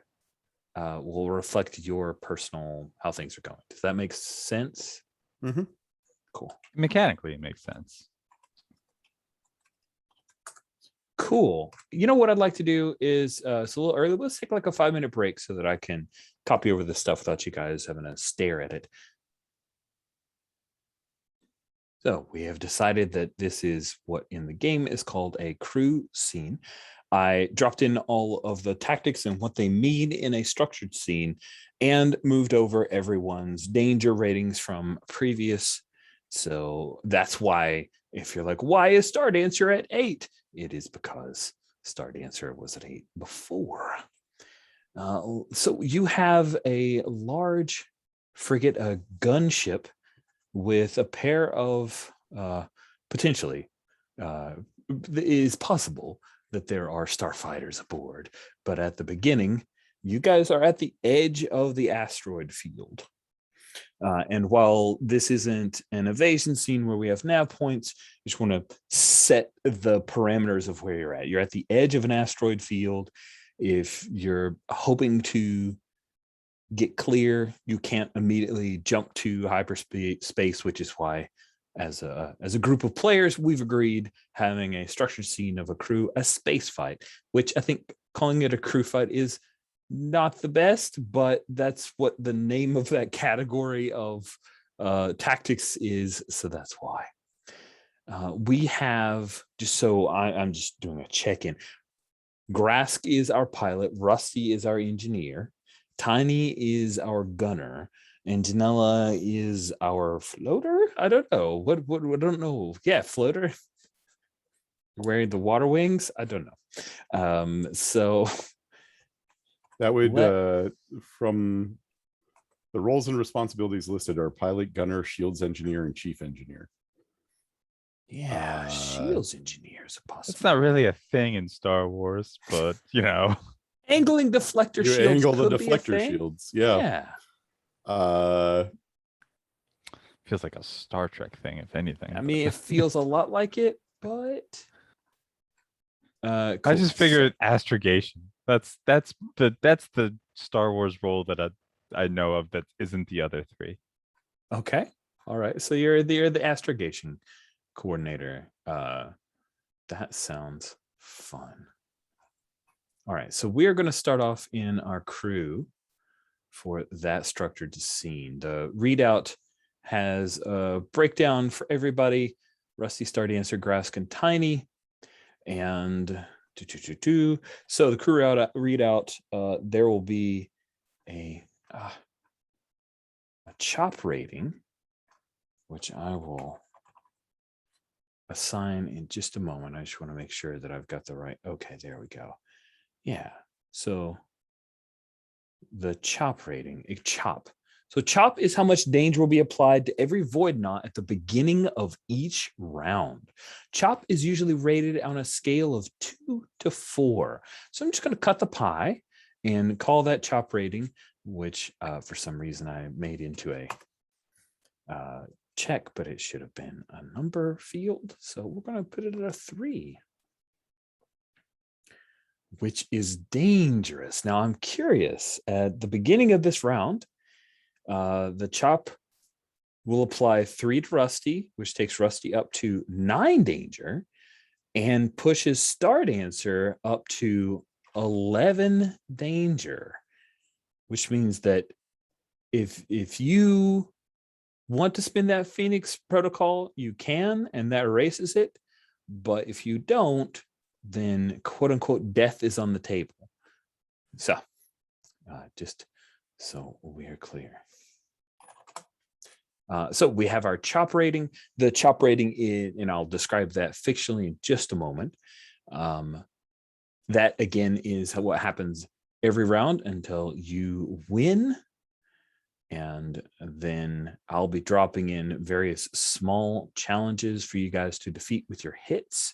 will reflect your personal, how things are going. Does that make sense? Mm-hmm. Cool. Mechanically, it makes sense. Cool. You know what I'd like to do is it's a little early. Let's take like a 5-minute break so that I can copy over the stuff without you guys having to stare at it. So we have decided that this is what in the game is called a crew scene. I dropped in all of the tactics and what they mean in a structured scene and moved over everyone's danger ratings from previous. So that's why if you're like, why is Star Dancer at 8? It is because Star Dancer was at 8 before. So you have a large frigate, a gunship with a pair of potentially it is possible that there are starfighters aboard, but at the beginning you guys are at the edge of the asteroid field, and while this isn't an evasion scene where we have nav points, you just want to set the parameters of where you're at. You're at the edge of an asteroid field. If you're hoping to get clear, you can't immediately jump to hyperspace, which is why as a group of players we've agreed having a structured scene of a crew, a space fight, which I think calling it a crew fight is not the best, but that's what the name of that category of tactics is, so that's why. We have, just so I'm just doing a check-in, Grask is our pilot, Rusty is our engineer, Tiny is our gunner, And Janella is our floater. I don't know. What I don't know. Yeah, floater. Wearing the water wings. I don't know. So That would Let- from the roles and responsibilities listed are pilot, gunner, shields engineer, and chief engineer. yeah, shields engineers are possible. It's not really a thing in Star Wars, but you know. Angling deflector You shields angle the could be a deflector thing. shields. Yeah. Feels like a Star Trek thing, if anything. I mean, it feels a lot like it, but I cool. just figured astrogation. That's the Star Wars role that I know of that isn't the other three. Okay. All right. So you're the astrogation coordinator. That sounds fun. All right. So we are going to start off in our crew for that structured scene. The readout has a breakdown for everybody. Rusty, Star Dancer, Grask, and Tiny. And so the crew readout, there will be a chop rating, which I will assign in just a moment. I just want to make sure that I've got the right. Okay, there we go. Yeah. So the chop rating, a chop. So chop is how much danger will be applied to every voidnaut at the beginning of each round. Chop is usually rated on a scale of 2 to 4. So I'm just going to cut the pie and call that chop rating, which for some reason I made into a check, but it should have been a number field. So we're going to put it at a 3, which is dangerous. Now I'm curious, at the beginning of this round, the chop will apply 3 to Rusty, which takes Rusty up to 9 danger, and pushes Star Dancer up to 11 danger, which means that if you want to spin that Phoenix protocol, you can, and that erases it. But if you don't, then quote unquote death is on the table. So just so we are clear. So we have our chop rating. The chop rating is, and I'll describe that fictionally in just a moment. That again is what happens every round until you win. And then I'll be dropping in various small challenges for you guys to defeat with your hits.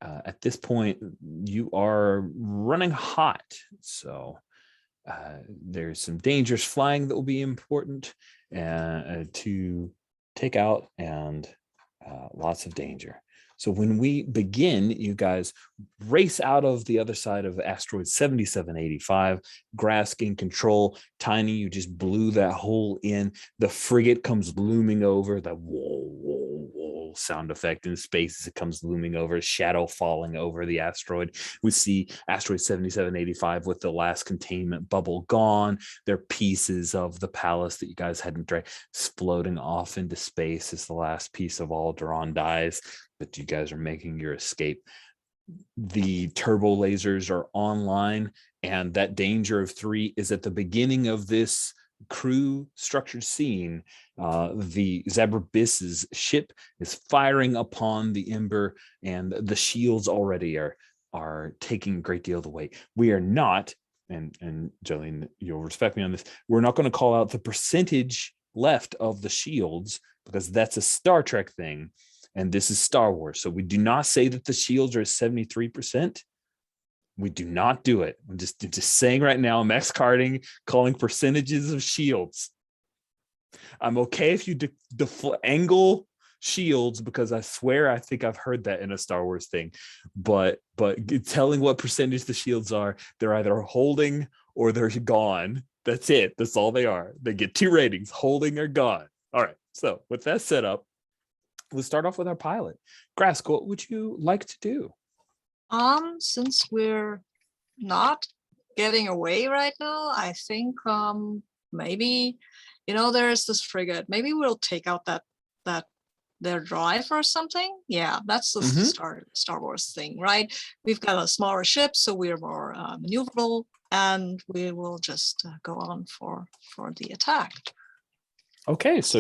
At this point, you are running hot. So there's some dangerous flying that will be important to take out, and lots of danger. So when we begin, you guys race out of the other side of asteroid 7785, Grask in control. Tiny, you just blew that hole in. The frigate comes looming over, the whoa, whoa, whoa sound effect in space as it comes looming over, shadow falling over the asteroid. We see asteroid 7785 with the last containment bubble gone. They're pieces of the palace that you guys hadn't dragged floating off into space as the last piece of Alderaan dies. But you guys are making your escape. The turbo lasers are online, and that danger of 3 is at the beginning of this crew structured scene. The Zabrabiss's ship is firing upon the Ember, and the shields already are taking a great deal of the weight. We are not, and Jolene, you'll respect me on this, we're not going to call out the percentage left of the shields, because that's a Star Trek thing. And this is Star Wars. So we do not say that the shields are 73%. We do not do it. I'm just saying right now, I'm X-carding, calling percentages of shields. I'm okay if you angle shields, because I swear I think I've heard that in a Star Wars thing. But telling what percentage the shields are, they're either holding or they're gone. That's it. That's all they are. They get 2 ratings, holding or gone. All right. So with that set up, we'll start off with our pilot. Grask, what would you like to do? Since we're not getting away right now, I think maybe, there's this frigate. Maybe we'll take out that their drive or something. Yeah, that's the Star Wars thing, right? We've got a smaller ship, so we're more maneuverable, and we will just go on for the attack. Okay, so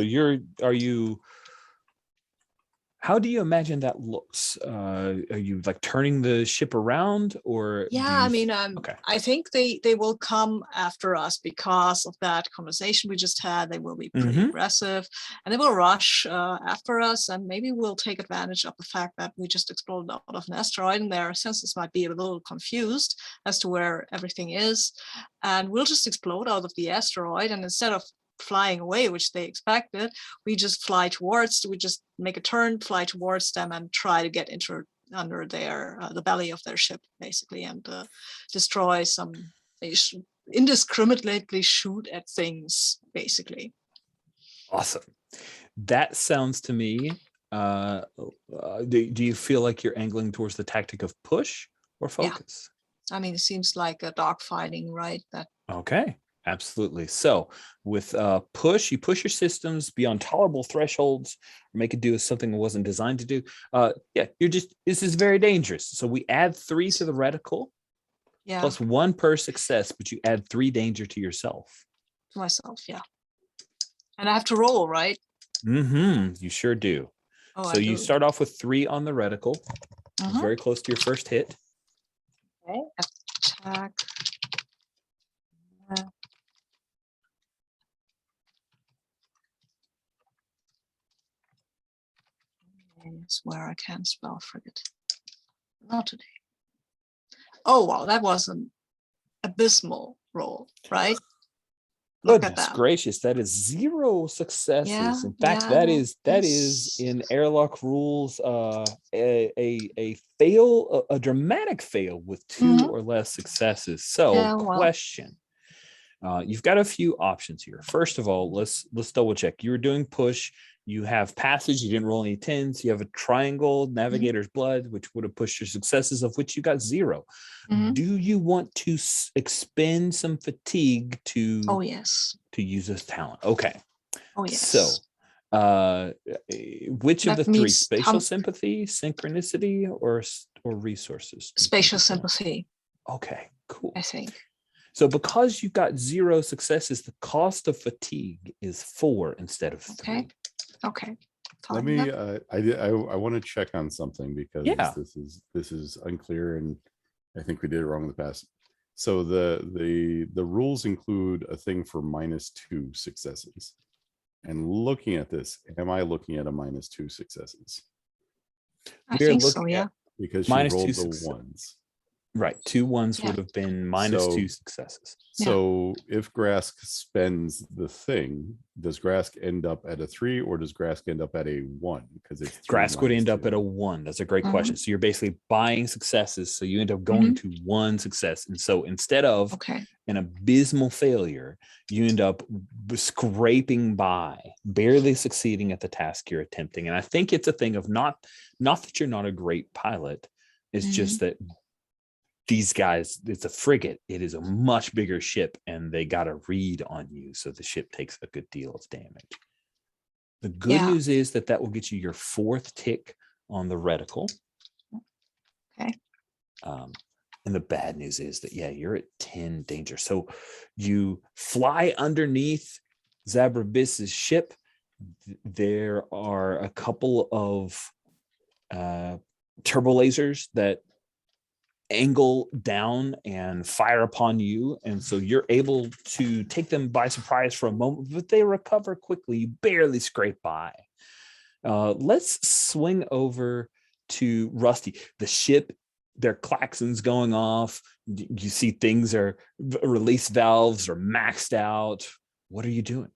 are you? How do you imagine that looks? Are you like turning the ship around, or do Yeah, I you mean, okay. I think they will come after us because of that conversation we just had. They will be pretty Mhm. aggressive, and they will rush after us, and maybe we'll take advantage of the fact that we just exploded out of an asteroid, and their senses might be a little confused as to where everything is, and we'll just explode out of the asteroid, and instead of flying away, which they expected, we just make a turn, fly towards them, and try to get under their the belly of their ship, basically, and destroy some. They indiscriminately shoot at things, basically. Awesome. That sounds to me. Do you feel like you're angling towards the tactic of push or Yeah. focus? I mean, it seems like a dogfighting, right? That Okay, absolutely. So with push, you push your systems beyond tolerable thresholds, or make it do something it wasn't designed to do. Yeah, this is very dangerous. So we add 3 to the reticle, yeah, plus 1 per success, but you add 3 danger to yourself. to myself, yeah. And I have to roll, right? You sure do. Oh, So I you do. start off with 3 on the reticle. Mhm. Very close to your first hit. Okay, attack. I swear I can't spell frigate. Not today. Oh wow, that was an abysmal roll, right? Look at Goodness that. gracious, that is 0 successes. Yeah, In fact, yeah, that is in airlock rules a fail, a dramatic fail with 2 or less successes. So Yeah, well. question. You've got a few options here. First of all, let's double check. You were doing push. You have passage. You didn't roll any 10s. You have a triangle, navigator's blood, which would have pushed your successes, of which you got 0. Do you want to expend some fatigue to? Oh yes. To use this talent? Okay. Oh yes. So, which of That the 3? means Spatial sympathy, synchronicity, or resources? Spatial sympathy, Okay, cool. I think. So because you've got 0 successes, the cost of fatigue is 4 instead of 3. Okay. Let Fine. me I want to check on something because Yeah. this is unclear, and I think we did it wrong in the past. So the rules include a thing for -2 successes. And looking at this, am I looking at a -2 successes? I We're think so, looking yeah. at Because she -2 rolled the success. ones. Right. 2 ones Yeah. would have been -2 successes. So if Grask spends the thing, does Grask end up at a 3 or does Grask end up at a 1? Because it's 3 Grask would end up -2. at a 1. That's a great question. So you're basically buying successes. So you end up going to 1 success. And so instead of an abysmal failure, you end up scraping by, barely succeeding at the task you're attempting. And I think it's a thing of not that you're not a great pilot. It's just that these guys, it's a frigate. It is a much bigger ship, and they got a read on you. So the ship takes a good deal of damage. The good news is that will get you your 4th tick on the reticle. Okay. And the bad news is that, you're at 10 danger. So you fly underneath Zabrabis's ship. There are a couple of turbo lasers that angle down and fire upon you, and so you're able to take them by surprise for a moment, but they recover quickly. You barely scrape by. Let's swing over to Rusty. The ship, their klaxons going off. You see things are release valves are maxed out. What are you doing?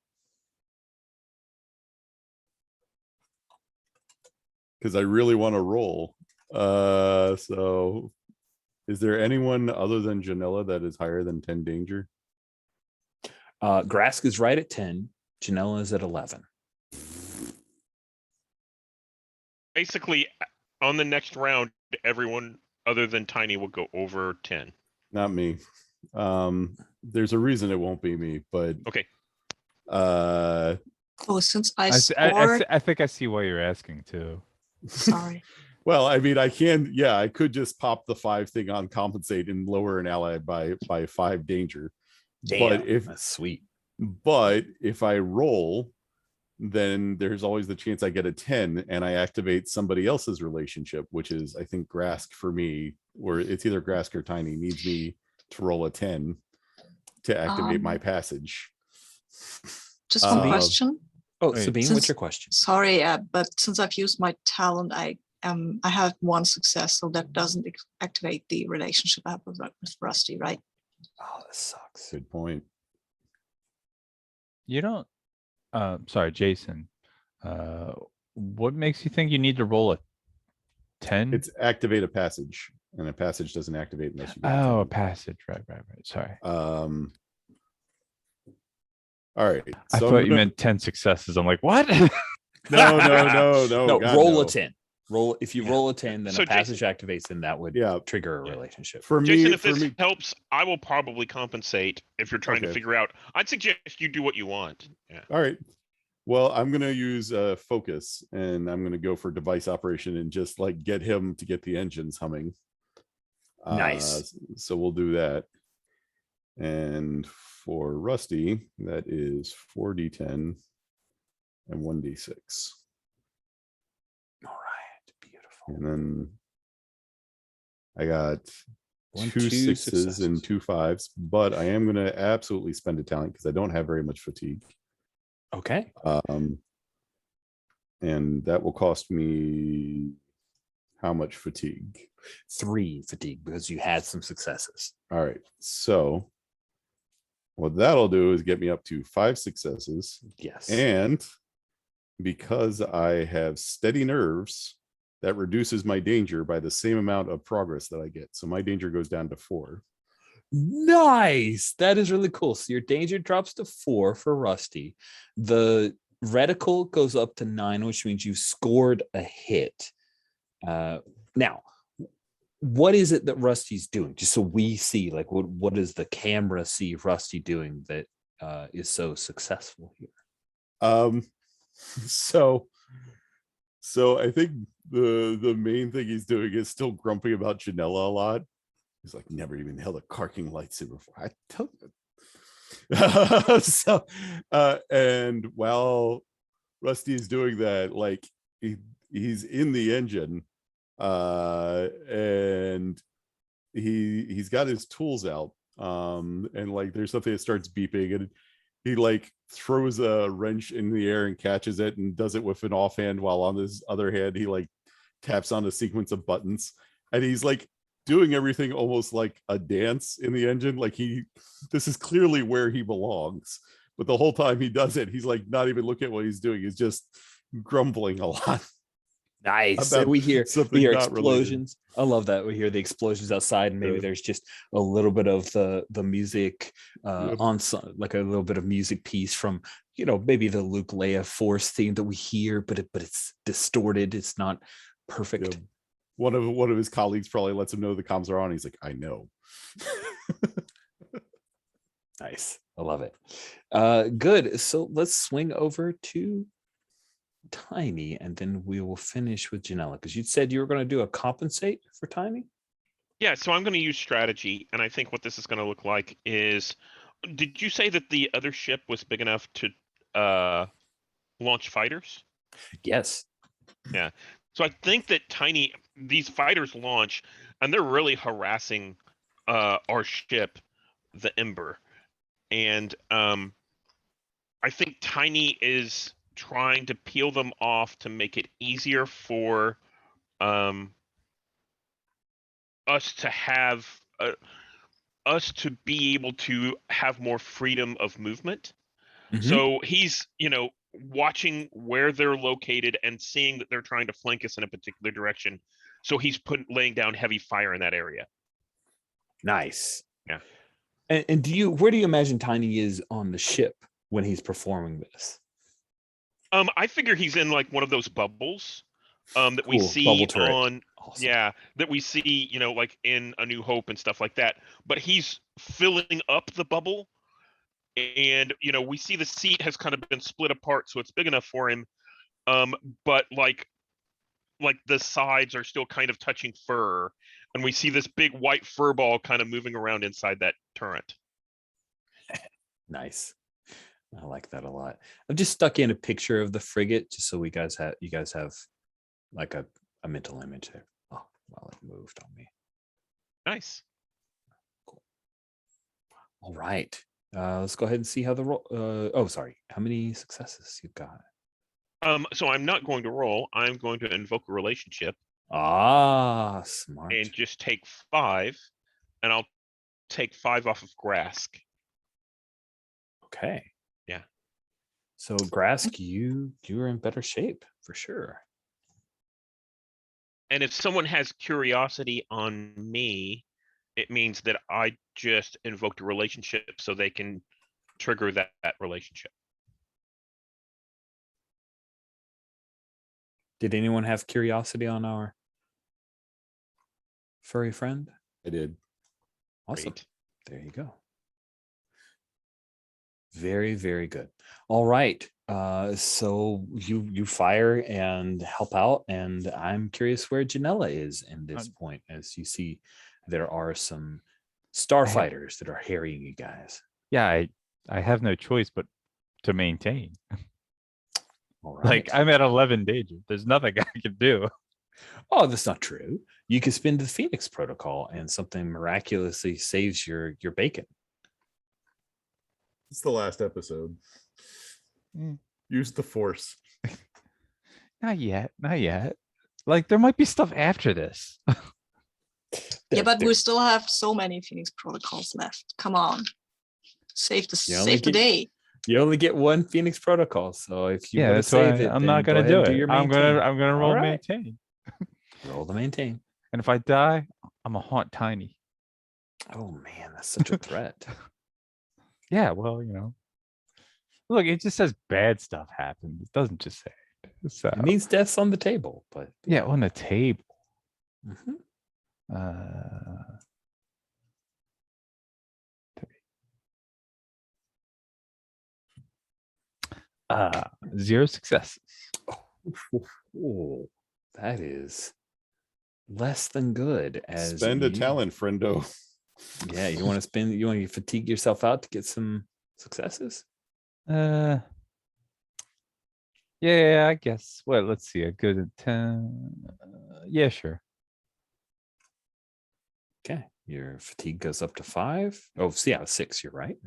Because I really want to roll. So is there anyone other than Janella that is higher than 10 danger? Grask is right at 10. Janella is at 11. Basically, on the next round, everyone other than Tiny will go over 10. Not me. There's a reason it won't be me, but okay. Since I scored, I think I see why you're asking too. Sorry. Well, I mean, I could just pop the 5 thing on compensate and lower an ally by 5 danger. Damn, but that's sweet. But if I roll, then there's always the chance I get a 10 and I activate somebody else's relationship, which is, I think, Grask for me, or it's either Grask or Tiny needs me to roll a 10 to activate my passage. Just one Uh, question. Oh, Wait. Sabine, what's your question? Sorry, but since I've used my talent, I have one success, so that doesn't activate the relationship I have with Rusty, right? Oh, that sucks. Good point. You don't. Sorry, Jason. What makes you think you need to roll a 10? It's activate a passage, and a passage doesn't activate unless you get Oh, a 10. passage. Right. Sorry. All right. I So thought you meant 10 successes. I'm like, what? no. No, God, roll no. a 10. If you roll a 10, then So a passage activates, and that would trigger a relationship. For Jason, me, if this helps, I will probably compensate if you're trying to Okay. figure out. I'd suggest you do what you want. Yeah. all right. Well, I'm gonna use focus, and I'm gonna go for device operation and just like get him to get the engines humming. Nice. So we'll do that. And for Rusty, that is 4d10 and 1d6. All right. Beautiful. And then I got One, two two sixes and successes. 2 5s, but I am going to absolutely spend a talent because I don't have very much fatigue. Okay. And that will cost me how much fatigue? 3 fatigue because you had some successes. All right. So what that'll do is get me up to 5 successes. Yes. And because I have steady nerves, that reduces my danger by the same amount of progress that I get. So my danger goes down to 4. Nice. That is really cool. So your danger drops to 4 for Rusty. The reticle goes up to 9, which means you've scored a hit. Now, what is it that Rusty's doing? Just so we see, like, what does the camera see Rusty doing that is so successful here? So I think the main thing he's doing is still grumping about Janella a lot. He's like, never even held a carking lightsaber before. I tell you. And while Rusty is doing that, like he's in the engine, and he's got his tools out, and like there's something that starts beeping, and he like throws a wrench in the air and catches it and does it with an offhand, while on his other hand he like taps on a sequence of buttons, and he's like doing everything almost like a dance in the engine. Like this is clearly where he belongs, but the whole time he does it, he's like not even looking at what he's doing. He's just grumbling a lot. Nice. We hear explosions. Related. I love that. We hear the explosions outside, and maybe there's just a little bit of the music on some, like a little bit of music piece from, maybe the Luke Leia Force theme that we hear, but it's distorted. It's not perfect. Yeah. One of his colleagues probably lets him know the comms are on. He's like, I know. Nice. I love it. Good. So let's swing over to Tiny, and then we will finish with Janella, because you said you were going to do a compensate for Tiny. Yeah, so I'm going to use strategy, and I think what this is going to look like is, did you say that the other ship was big enough to launch fighters? Yes. Yeah. So I think that these fighters launch, and they're really harassing our ship, the Ember. And I think Tiny is trying to peel them off to make it easier for us to be able to have more freedom of movement. Mm-hmm. So he's watching where they're located and seeing that they're trying to flank us in a particular direction, so he's laying down heavy fire in that area. Nice. Yeah. And where do you imagine Tiny is on the ship when he's performing this? I figure he's in like one of those bubbles that we see on awesome. Yeah, that we see, like in A New Hope and stuff like that. But he's filling up the bubble, and we see the seat has kind of been split apart, so it's big enough for him. But like the sides are still kind of touching fur, and we see this big white fur ball kind of moving around inside that turret. Nice. I like that a lot. I've just stuck in a picture of the frigate just so you guys have like a mental image there. Oh, well, it moved on me. Nice. All right. Let's go ahead and see how the roll. Oh, sorry. How many successes you've got? So I'm not going to roll. I'm going to invoke a relationship Ah, smart. and just take 5, and I'll take 5 off of Grask. Okay. Yeah. So Grask, you're in better shape for sure. And if someone has curiosity on me, it means that I just invoked a relationship so they can trigger that relationship. Did anyone have curiosity on our furry friend? I did. Awesome. Great. There you go. Very, very good. All right. So you fire and help out, and I'm curious where Janella is in this point. As you see, there are some starfighters that are harrying you guys. Yeah, I have no choice but to maintain. All right. Like, I'm at 11 danger. There's nothing I can do. Oh, that's not true. You can spin the Phoenix protocol, and something miraculously saves your bacon. It's the last episode. Use the force. Not yet. Not yet. Like, there might be stuff after this. Yeah, but we still have so many Phoenix protocols left. Come on. Save the day. You only get one Phoenix protocol, so if you Yeah, want to that's why save it, I'm then not go gonna ahead do and it. your I'm maintain. gonna roll All right. maintain. Roll the maintain. And if I die, I'm a haunt tiny. Oh man, that's such a threat. Yeah, well, you know. Look, it just says bad stuff happened. It doesn't just say it. So, It means death's on the table, but yeah, on the table. Mhm. 0 successes. Oh, that is less than good. As Spend a talent, friendo. Yeah, you want to fatigue yourself out to get some successes? Yeah, I guess. Well, let's see. A good 10. Yeah, sure. Okay, your fatigue goes up to 5. Oh, yeah, 6. You're right.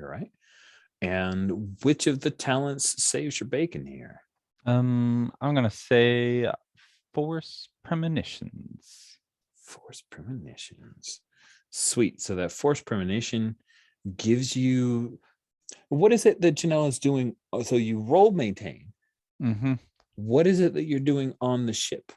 And which of the talents saves your bacon here? I'm gonna say force premonitions. Force premonitions. Sweet. So that force premonition gives you, what is it that Janelle is doing? Oh, so you roll maintain. Mm-hmm. What is it that you're doing on the ship?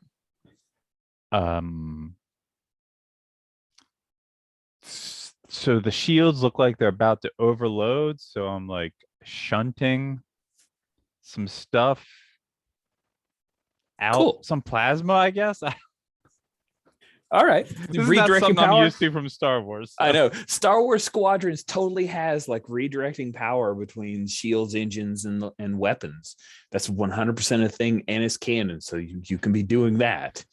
So the shields look like they're about to overload, so I'm like shunting some stuff out, Cool. some plasma, I guess. All right. This is not something I'm used to from Star Wars. I know. Star Wars Squadrons totally has like redirecting power between shields, engines, and weapons. That's 100% a thing, and it's canon. So you can be doing that.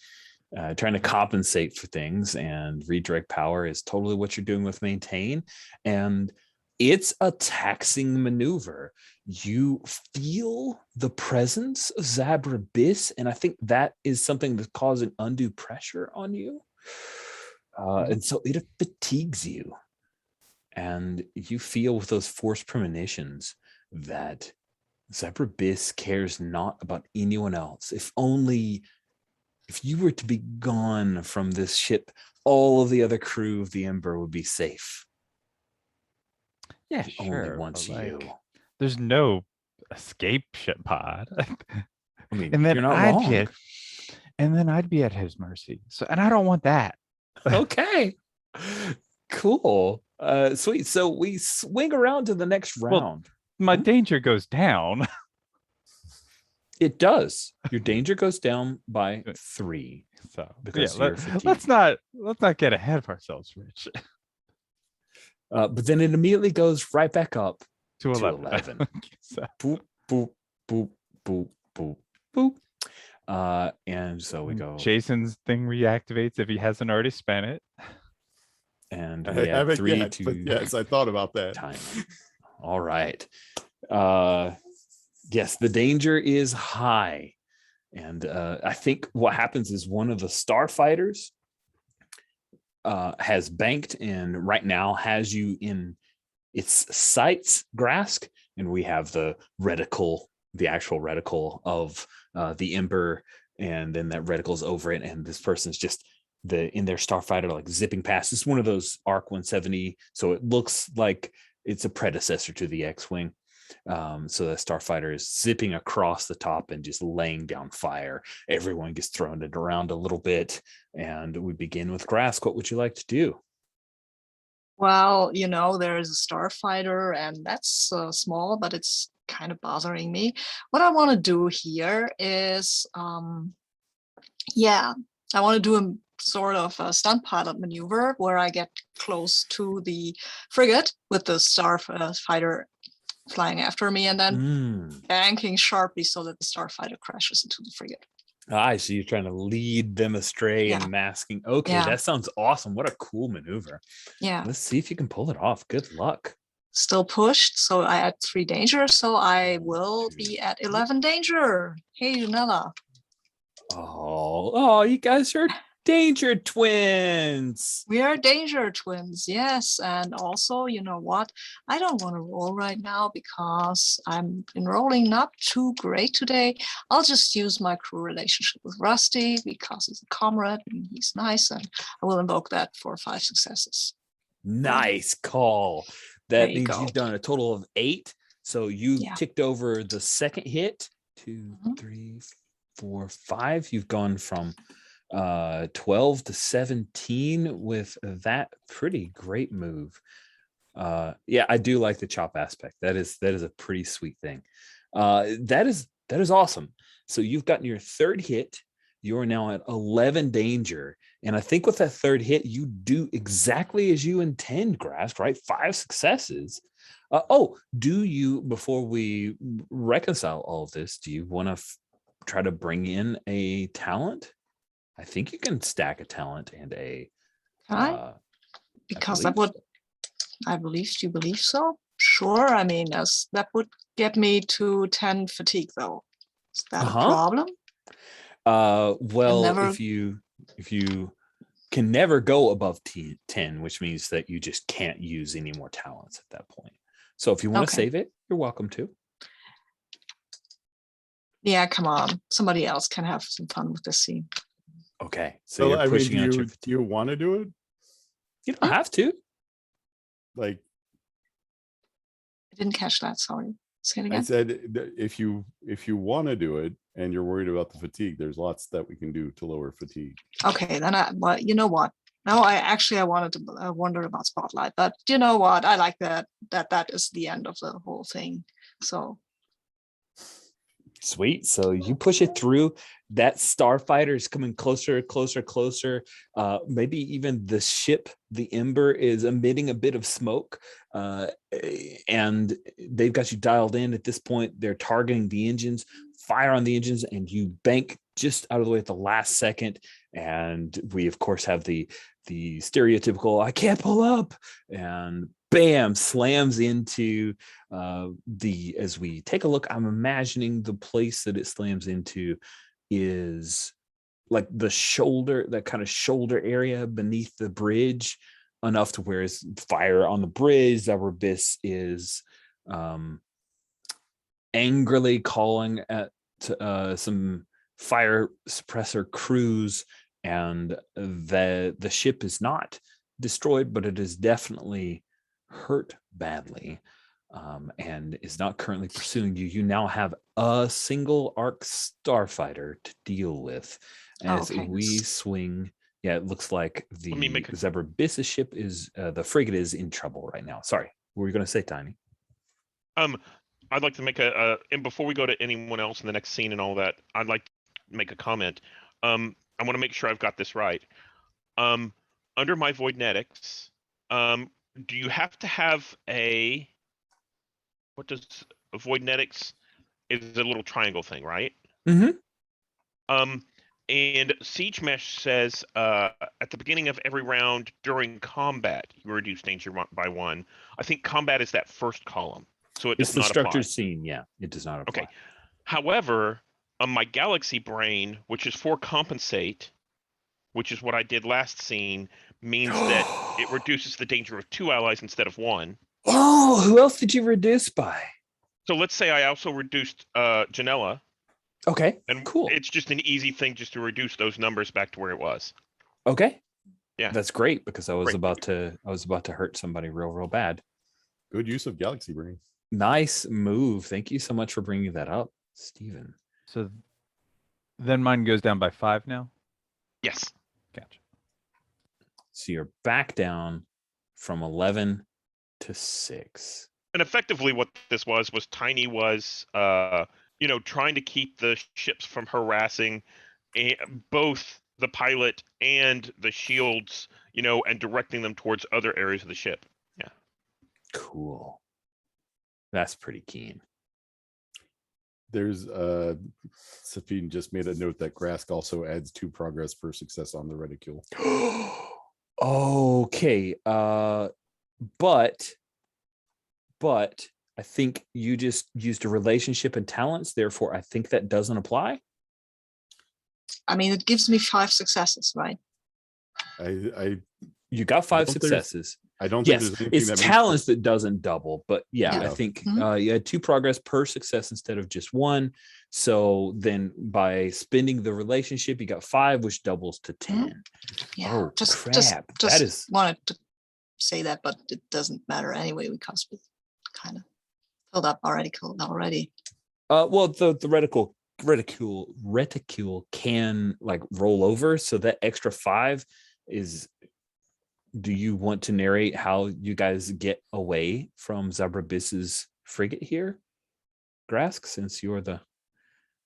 Trying to compensate for things, and redirect power is totally what you're doing with maintain. And it's a taxing maneuver. You feel the presence of Zabra Biss, and I think that is something that's causing undue pressure on you. And so it fatigues you. And you feel with those forced premonitions that Zabra Biss cares not about anyone else. If you were to be gone from this ship, all of the other crew of the Ember would be safe. Yeah, He sure. only wants you. There's no escape ship pod. I mean, and then you're not wrong. I'd be at his mercy. So, and I don't want that. Okay. Cool. Sweet. So we swing around to the next round. My danger goes down. It does. Your danger goes down by 3. So because yeah, you're fatigued. let's not get ahead of ourselves, Rich. But then it immediately goes right back up to 11. So. Boop, boop, boop, boop, boop, boop. And so we go. Jason's thing reactivates if he hasn't already spent it. And I we add haven't 3 yet, to but yes, I thought about that. time. All right. Yes, the danger is high. And I think what happens is one of the starfighters has banked and right now has you in its sights, Grask, and we have the reticle, the actual reticle of the Ember, and then that reticle's over it, and this person's just in their starfighter like zipping past. It's one of those Arc 170, so it looks like it's a predecessor to the X-wing. So the starfighter is zipping across the top and just laying down fire. Everyone gets thrown it around a little bit, and we begin with Grask. What would you like to do? Well, there is a starfighter, and that's small, but it's kind of bothering me. What I want to do here is, I want to do a sort of a stunt pilot maneuver where I get close to the frigate with the starfighter flying after me, and then banking sharply so that the starfighter crashes into the frigate. I see, you're trying to lead them astray and masking. Okay, that sounds awesome. What a cool maneuver. Yeah. Let's see if you can pull it off. Good luck. Still pushed, so I add 3 danger, so I will be at 11 danger. Hey, Janella. Oh, you guys are danger twins. We are danger twins, yes. And also, you know what? I don't want to roll right now because I'm enrolling not too great today. I'll just use my crew relationship with Rusty because he's a comrade and he's nice, and I will invoke that for 5 successes. Nice call. That you means go. you've done a total of 8. So you Yeah. ticked over the second hit. 2, 3, 4, 5. You've gone from 12 to 17 with that pretty great move. I do like the chop aspect. That is a pretty sweet thing. That is awesome. So you've gotten your 3rd hit. You're now at 11 danger. And I think with that 3rd hit, you do exactly as you intend, Grask, right? 5 successes. Do you, before we reconcile all of this, do you want to try to bring in a talent? I think you can stack a talent and a. Because that would, I believe you believe so. Sure. I mean, that would get me to 10 fatigue, though. Is that a problem? Well, if you can never go above 10, which means that you just can't use any more talents at that point. So if you want to save it, you're welcome to. Yeah, come on. Somebody else can have some fun with this scene. Okay. So you're pushing out your fatigue. Do you want to do it? You don't have to. Like, I didn't catch that. Sorry. Say it again. I said if you want to do it and you're worried about the fatigue, there's lots that we can do to lower fatigue. Okay, then you know what? No, I wanted to wonder about Spotlight, but you know what? I like that is the end of the whole thing. So sweet. So you push it through. That starfighter is coming closer. Maybe even the ship, the Ember, is emitting a bit of smoke, and they've got you dialed in. At this point, they're targeting the engines. Fire on the engines, and you bank just out of the way at the last second. And we, of course, have the stereotypical "I can't pull up," and bam, slams into as we take a look. I'm imagining the place that it slams into is like the shoulder, that kind of shoulder area beneath the bridge, enough to where it's fire on the bridge. Zabrabis is angrily calling at some fire suppressor crews, and the ship is not destroyed, but it is definitely hurt badly, and is not currently pursuing you. You now have a single arc starfighter to deal with as we swing. Yeah, it looks like the Zabrabis ship is the frigate is in trouble right now. Sorry, what were you going to say, Tiny? I'd like to make and before we go to anyone else in the next scene and all that, I'd like to make a comment. I want to make sure I've got this right. Under my voidnetics, do you have to have what does voidnetics is a little triangle thing, right? Mm-hmm. And Siege Mesh says at the beginning of every round during combat, you reduce danger by 1. I think combat is that first column. so it It's does the not apply. structured scene. Yeah, it does not apply. Okay. However, on my galaxy brain, which is for compensate, which is what I did last scene, means that it reduces the danger of 2 allies instead of 1. Oh, who else did you reduce by? So let's say I also reduced Janella, Okay, and cool. it's just an easy thing just to reduce those numbers back to where it was. Okay. Yeah. That's great because I was Great. about to hurt somebody real bad. Good use of galaxy brain. Nice move. Thank you so much for bringing that up, Steven. So then mine goes down by 5 now. Yes. Gotcha. So you're back down from 11 to 6. And effectively what this was Tiny was trying to keep the ships from harassing both the pilot and the shields, and directing them towards other areas of the ship. Yeah. Cool. That's pretty keen. There's Safine just made a note that Grask also adds 2 progress per success on the reticule. Okay. But I think you just used a relationship and talents, therefore I think that doesn't apply. I mean, it gives me 5 successes, right? You got 5 don't think- successes. I don't think Yes, there's anything it's that talents that doesn't double, but yeah, Yeah. I think Mhm. you had 2 progress per success instead of just 1. So then by spending the relationship, you got 5, which doubles to 10. Yeah. Oh, just crap. That just is- wanted to say that, but it doesn't matter anyway because we kind of filled up already. Well, the reticule can like roll over, so that extra 5 is. Do you want to narrate how you guys get away from Zabrabiss's frigate here, Grask? Since you're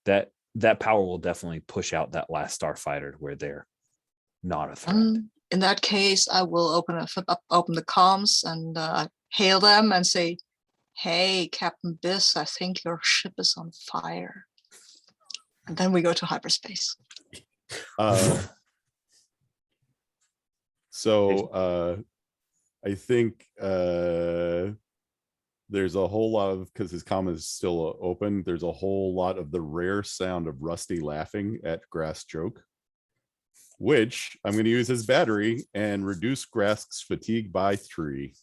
that power will definitely push out that last starfighter where they're not a threat. In that case, I will open the comms and hail them and say, "Hey, Captain Biss, I think your ship is on fire." And then we go to hyperspace. So I think there's a whole lot of, because his comm is still open, there's a whole lot of the rare sound of Rusty laughing at Grass joke, which I'm going to use as battery and reduce Grask's fatigue by 3.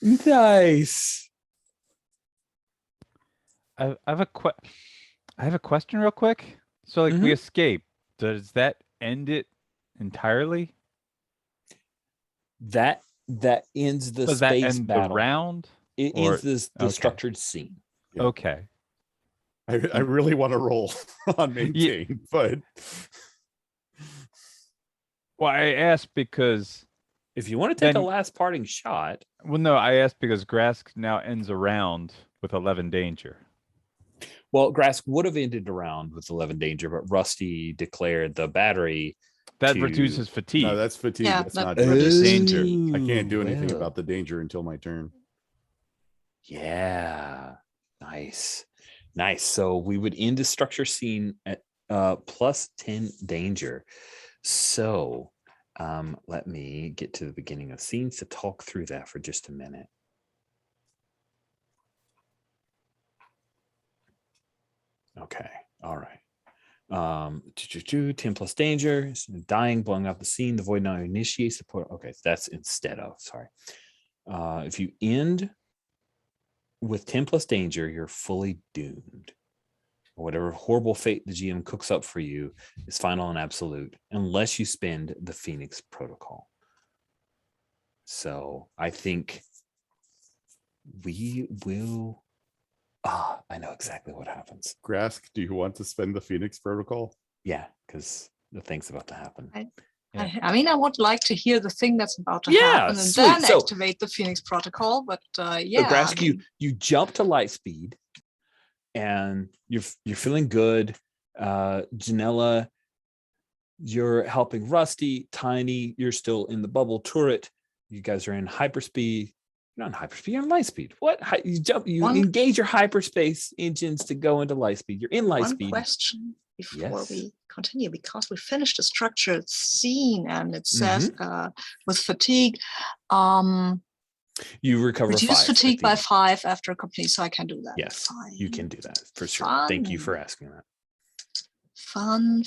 Nice. I have a question real quick. So like we escape. Does that end it entirely? That ends the Does that space end battle. the round? It or- ends the okay. structured scene. Yeah. Okay. I really want to roll on maintain, but Well, I asked because If you want to take Then- a last parting shot, I asked because Grask now ends a round with 11 danger. well, Grask would have ended around with 11 danger, but Rusty declared the battery. That to- reduces fatigue. no, that's fatigue. Yeah, That's that not reduces danger. danger. I can't do anything Well. about the danger until my turn. Yeah, nice. So we would end the structure scene at plus 10 danger. So let me get to the beginning of scenes to talk through that for just a minute. Okay, all right. 10 plus danger, dying, blowing out the scene, the void now initiates the port. Okay, that's instead of, sorry. If you end with 10 plus danger, you're fully doomed. Whatever horrible fate the GM cooks up for you is final and absolute, unless you spend the Phoenix protocol. So I think we will. I know exactly what happens. Grask, do you want to spend the Phoenix protocol? Yeah, because the thing's about to happen. I mean, I would like to hear the thing that's about to Yeah, happen and sweet. then So- activate the Phoenix protocol. But So yeah, Grask, you jump to light speed, and you're feeling good. Janella, you're helping Rusty. Tiny, you're still in the bubble turret. You guys are in hyperspeed. You're not in hyperspeed, you're in light speed. What? You jump, you engage your hyperspace engines to go into light speed. You're in light one speed. question before Yes. we continue, because we finished the structured scene and it says with fatigue, You recover Reduce 5 at fatigue the by end. 5 after complete, so I can do that. Yes, you can do that for sure. Thank you for asking that. Fun.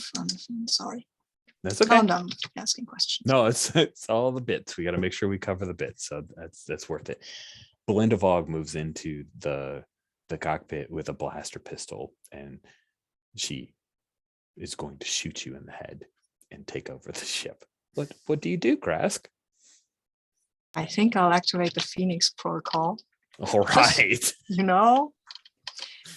Sorry. That's Now okay. I'm done asking questions. No, it's all the bits. We got to make sure we cover the bits, so that's worth it. Belinda Vogue moves into the cockpit with a blaster pistol, and she is going to shoot you in the head and take over the ship. What do you do, Grask? I think I'll activate the Phoenix protocol. All right. You know,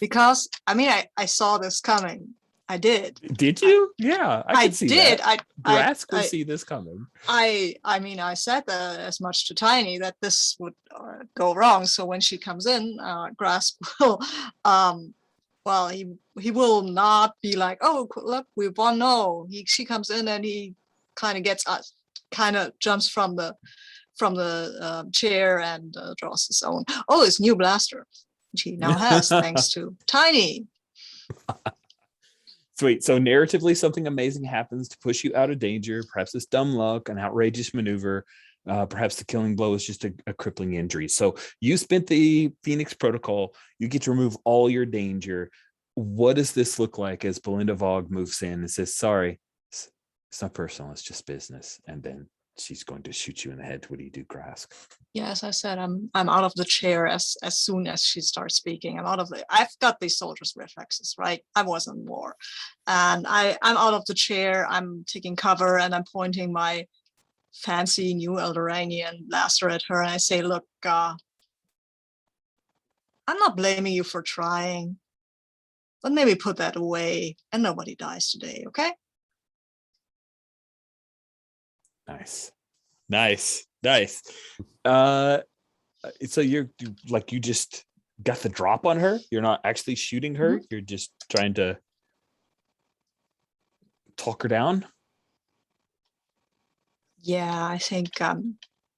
because I mean, I saw this coming. I did. Did you? Yeah, I could see did. that. Grask would see this coming. I mean, I said that as much to Tiny that this would go wrong. So when she comes in, Grask will, well, he will not be like, oh, look, we won. No, she comes in and he kind of gets us, kind of jumps from the chair and draws his own. Oh, his new blaster, which he now has thanks to Tiny. Sweet. So narratively, something amazing happens to push you out of danger. Perhaps it's dumb luck, an outrageous maneuver. Perhaps the killing blow is just a crippling injury. So you spent the Phoenix protocol. You get to remove all your danger. What does this look like as Belinda Vogue moves in and says, sorry, it's not personal. It's just business. And then she's going to shoot you in the head. What do you do, Grask? Yeah, as I said, I'm out of the chair as soon as she starts speaking. I've got these soldiers' reflexes, right? I was in war. And I'm out of the chair, I'm taking cover, and I'm pointing my fancy new Eldoranian blaster at her, and I say, look, I'm not blaming you for trying, but maybe put that away and nobody dies today, okay? Nice. So you just got the drop on her. You're not actually shooting her. Mm-hmm. You're just trying to talk her down. Yeah, I think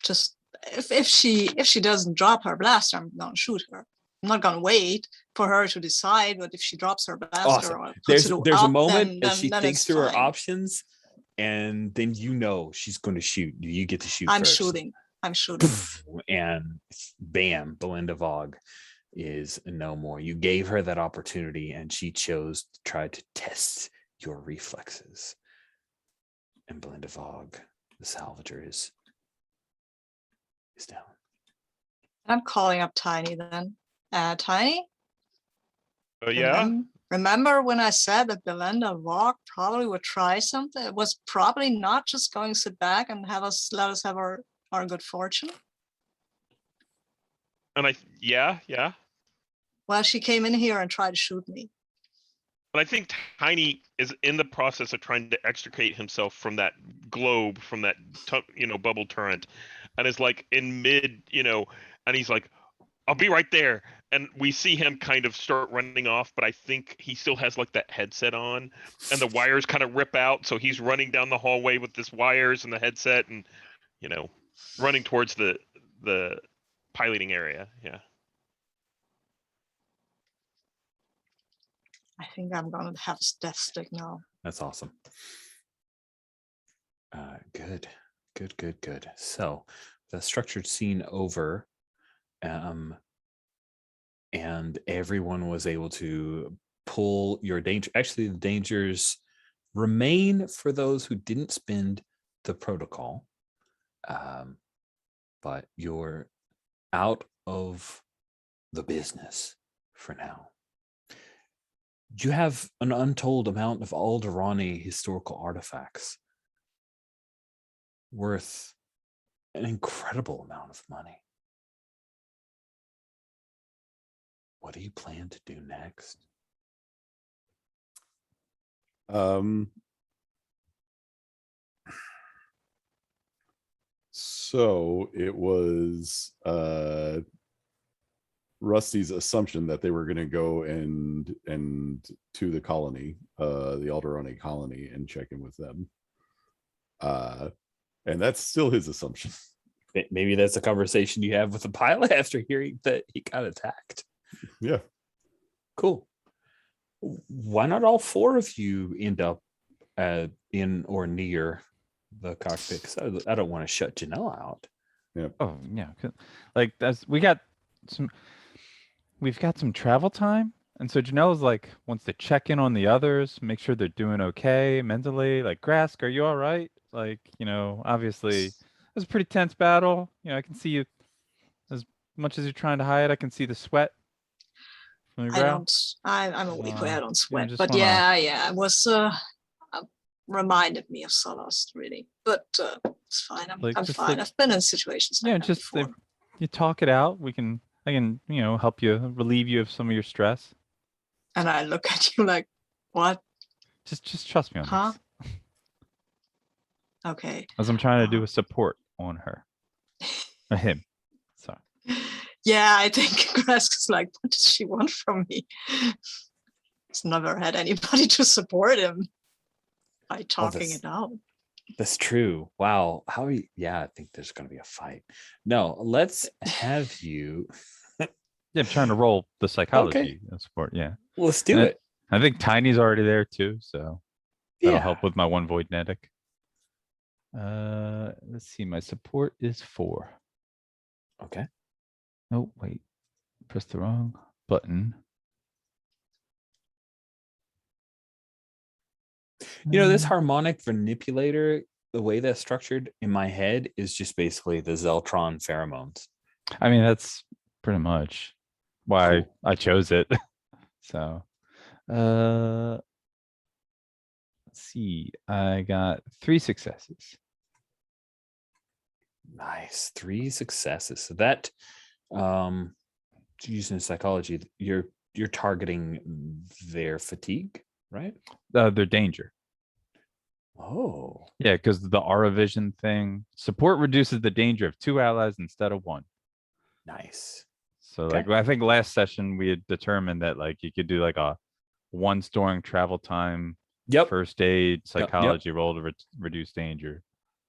just if she doesn't drop her blaster, I'm gonna shoot her. I'm not gonna wait for her to decide. But if she drops her blaster, Awesome. or puts it There's up, a moment then as she then thinks it's through her fine. options, and then she's going to shoot. You get to shoot. I'm first. shooting. And bam, Belinda Vogue is no more. You gave her that opportunity, and she chose to try to test your reflexes. And Belinda Vogue, the salvager, is down. I'm calling up Tiny then. Tiny? Yeah. Remember when I said that Belinda Vogue probably would try something? It was probably not just going to sit back and let us have our good fortune. And yeah. Well, she came in here and tried to shoot me. But I think Tiny is in the process of trying to extricate himself from that globe, from that bubble turret, and is like in mid, and he's like, I'll be right there. And we see him kind of start running off, but I think he still has like that headset on, and the wires kind of rip out. So he's running down the hallway with this wires and the headset, and running towards the piloting area. Yeah. I think I'm gonna have a death stick now. That's awesome. Good. So the structured scene over, and everyone was able to pull your danger. Actually, the dangers remain for those who didn't spend the protocol, but you're out of the business for now. You have an untold amount of Alderani historical artifacts worth an incredible amount of money. What do you plan to do next? So it was Rusty's assumption that they were going to go and to the colony, the Alderani colony, and check in with them. And that's still his assumption. Maybe that's a conversation you have with the pilot after hearing that he got attacked. Yeah. Cool. Why not all 4 of you end up in or near the cockpit? Because I don't want to shut Janelle out. Oh yeah, like we've got some travel time, and so Janelle's like wants to check in on the others, make sure they're doing okay mentally. Like, Grask, are you all right? Like, obviously it was a pretty tense battle. I can see you as much as you're trying to hide. I can see the sweat from your I brow. don't. I'm a weak way. I don't sweat. just But wanna- yeah, it was reminded me of Solost really. But it's fine. Like, I'm just fine. like- I've been in situations like Yeah, that just if before. you talk it out, I can help you relieve you of some of your stress. And I look at you like, what? Just trust me on Huh? this. Okay. As I'm trying to do a support on her. Or him. Sorry. Yeah, I think Grask is like, what does she want from me? He's never had anybody to support him by talking this- it out. That's true. Wow. How are you? Yeah, I think there's going to be a fight. No, let's have you. Yeah, I'm trying to roll the psychology support. Yeah. Let's do And it. I think Tiny's already there too, so that'll Yeah. help with my one voidnetic. Let's see. My support is 4. Okay. Oh, wait. Press the wrong button. This harmonic manipulator, the way that's structured in my head is just basically the Zeltron pheromones. I mean, that's pretty much why Cool. I chose it. So, let's see. I got 3 successes. Nice. 3 successes. So that using psychology, you're targeting their fatigue, right? Their danger. Oh. Yeah, because the aura vision thing. Support reduces the danger of 2 allies instead of 1. Nice. So Okay. like I think last session we had determined that like you could do like a 1 storing travel time, Yep. first aid, yep. psychology roll to reduce danger.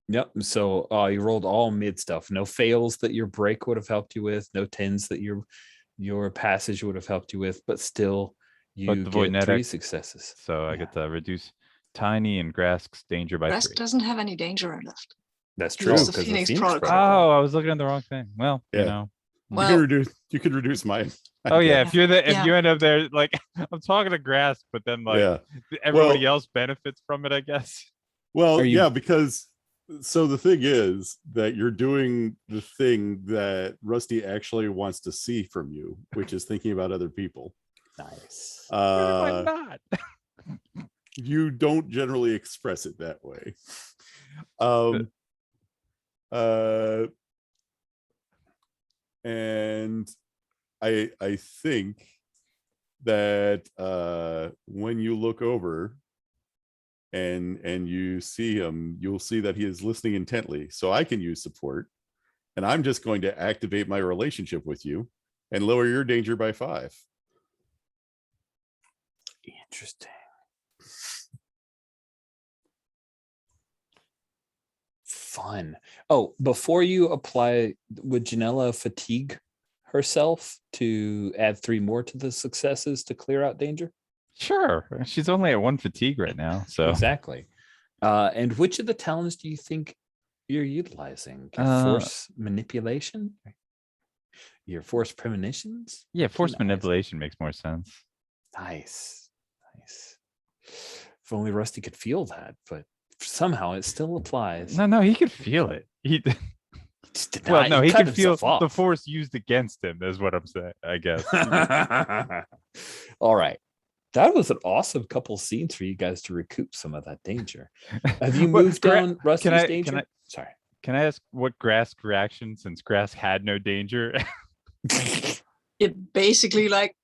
Yep. So you rolled all mid stuff. No fails that your break would have helped you with. No 10s that your passage would have helped you with. But still, you the get voidnetic, 3 successes. So I Yeah. get to reduce Tiny and Grask's danger by Grask 3. doesn't have any danger left. That's He true lost the because the Phoenix Phoenix Protocol. Protocol. Oh, I was looking at the wrong thing. Well, Yeah. Well, You could reduce mine. I Oh yeah, guess. if Yeah. you end up there, like I'm talking to Grask, but then like Yeah. everybody Well- else benefits from it, I guess. Well, Are you- yeah, because so the thing is that you're doing the thing that Rusty actually wants to see from you, which is thinking about other people. Nice. Why not? You don't generally express it that way. And I think that when you look over and you see him, you'll see that he is listening intently. So I can use support, and I'm just going to activate my relationship with you and lower your danger by 5. Interesting. Fun. Oh, before you apply, would Janella fatigue herself to add 3 more to the successes to clear out danger? Sure. She's only at 1 fatigue right now. So Exactly. And which of the talents do you think you're utilizing? Your force manipulation? Your force premonitions? yeah, force Nice. manipulation makes more sense. Nice. If only Rusty could feel that, but somehow it still applies. No, he could feel it. He Just did well, not- no, he cut could feel himself the off. force used against him, is what I'm saying, I guess. All right. That was an awesome couple scenes for you guys to recoup some of that danger. Have you Well, moved down Rusty's danger? Sorry. Can I ask what Grask reaction, since Grask had no danger? it basically like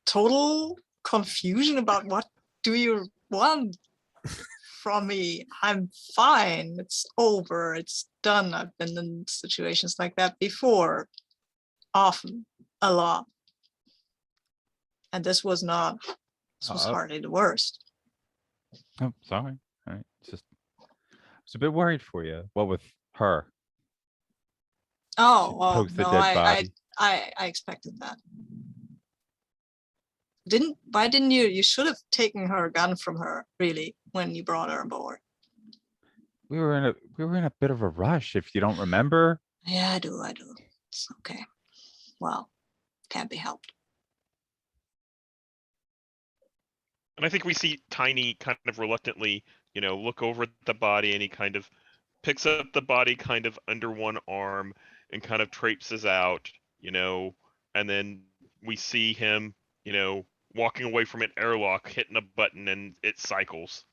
total confusion about what do you want from me. I'm fine. It's over. It's done. I've been in situations like that before. Often. A lot. And this was not, this was hardly the worst. Oh, sorry. All right. It's just I was a bit worried for you. What with her? Oh, She well, pokes the no, dead body. I expected that. Why didn't you should have taken her gun from her, really, when you brought her aboard. we were in a bit of a rush. If you don't remember, Yeah, I do. It's okay. Well, can't be helped. And I think we see Tiny kind of reluctantly, look over at the body, and he kind of picks up the body kind of under one arm and kind of traipses out, and then we see him, walking away from an airlock, hitting a button, and it cycles.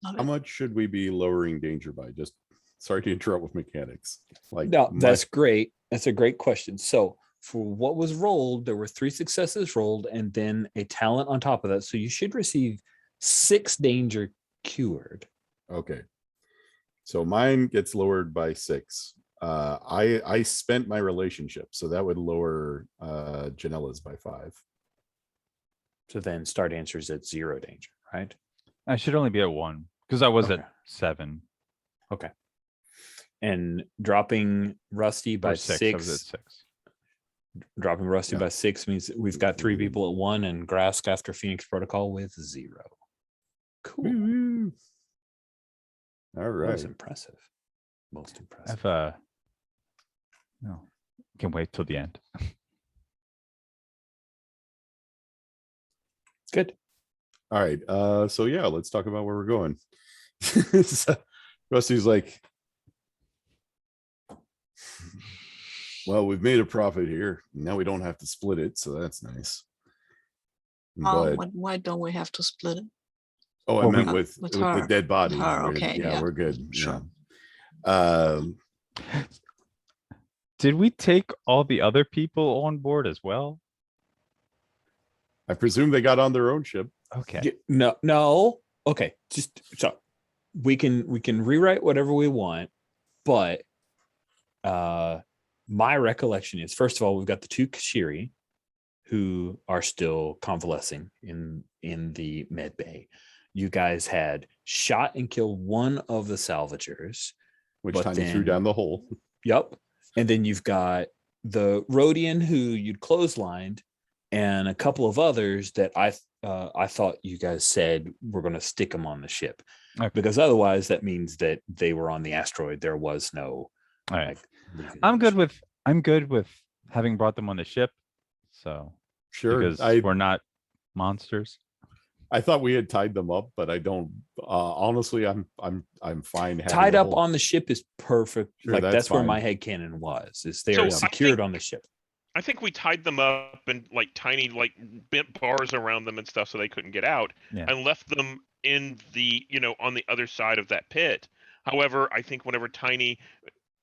How much should we be lowering danger by? Just sorry to interrupt with mechanics. Like, No, that's great. That's a great question. So for what was rolled, there were 3 successes rolled and then a talent on top of that. So you should receive 6 danger cured. Okay. So mine gets lowered by 6. I spent my relationship, so that would lower Janella's by 5. So then Star Dancer's at 0 danger, right? I should only be at 1 because I was Okay. at 7 Okay. And dropping Rusty by or 6. I was 6. at 6. Dropping Rusty Yeah. by 6 means that we've got 3 people at 1 and Grask after Phoenix Protocol with 0. Cool. Woo-hoo. All That right. was impressive. Most impressive. I've no, can wait till the end. Good. All right. So yeah, let's talk about where we're going. So Rusty's like, well, we've made a profit here. Now we don't have to split it, so that's nice. But Why don't we have to split it? I Well, meant we- with with the her. dead body. With her, We're- okay, yeah, yeah. we're good. Sure. Yeah. Did we take all the other people on board as well? I presume they got on their own ship. Okay. No. Okay. Just so we can rewrite whatever we want, but my recollection is, first of all, we've got the 2 Kashiri who are still convalescing in the med bay. You guys had shot and killed one of the salvagers, Which but time he threw then- down the hole. Yep. And then you've got the Rhodian who you'd clotheslined, and a couple of others that I thought you guys said we're going to stick them on the ship, Okay. because otherwise that means that they were on the asteroid. There was no. All right. leaving I'm the good ship. with having brought them on the ship. So Sure. because we're not monsters. I thought we had tied them up, but I don't. Honestly, I'm fine. having Tied the up whole- on the ship is perfect. Sure, like that's that's where fine. my headcanon was. Is they So are I secured think- on the ship. I think we tied them up and like tiny bent bars around them and stuff so they couldn't get out, Yeah. and left them in the on the other side of that pit. However, I think whenever Tiny,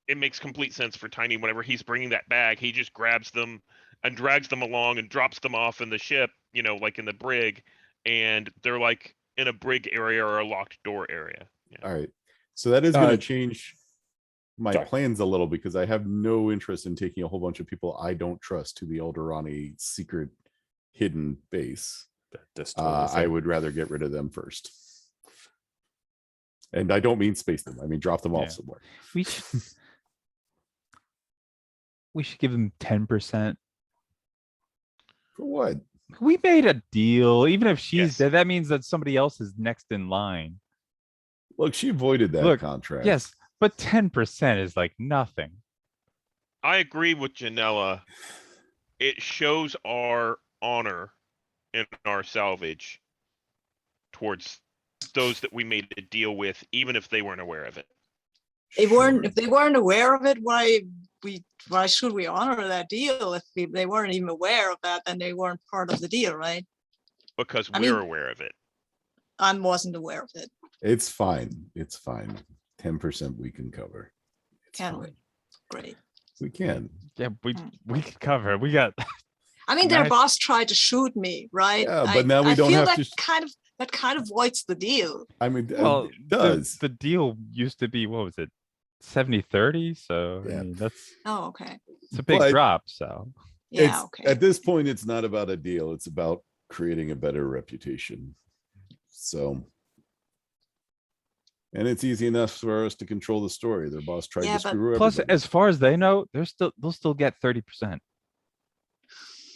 it makes complete sense for Tiny whenever he's bringing that bag, he just grabs them and drags them along and drops them off in the ship, like in the brig, and they're like in a brig area or a locked door area. Yeah. All right. So that is going Uh, to change my sorry. plans a little, because I have no interest in taking a whole bunch of people I don't trust to the Eldorani secret hidden base. That's totally I fair. would rather get rid of them first. And I don't mean space them. I mean drop them Yeah. off somewhere. We should we should give them 10%. For what? We made a deal. Even if she's Yes. dead, that means that somebody else is next in line. Look, she avoided that Look, contract. Yes, but 10% is like nothing. I agree with Janella. It shows our honor in our salvage towards those that we made a deal with, even if they weren't aware of it. If they weren't aware of it, why should we honor that deal? If they weren't even aware of that, then they weren't part of the deal, right? Because I we're mean- aware of it. I wasn't aware of it. It's fine. It's fine. 10% we can cover. It's Can fine. we? Great. We can. Yeah, we Mm. could cover it. We got I mean, their Nice. boss tried to shoot me, right? Yeah, but now we I don't feel have that to- that kind of voids the deal. I mean, well it does. the deal used to be, what was it, 70-30? So Yeah. I mean, that's Oh, okay. it's a big But- drop. So Yeah, It's- okay. At this point, it's not about a deal. It's about creating a better reputation. So, and it's easy enough for us to control the story. Their boss tried Yeah, to but- screw plus, everybody. as far as they know, they'll still get 30%.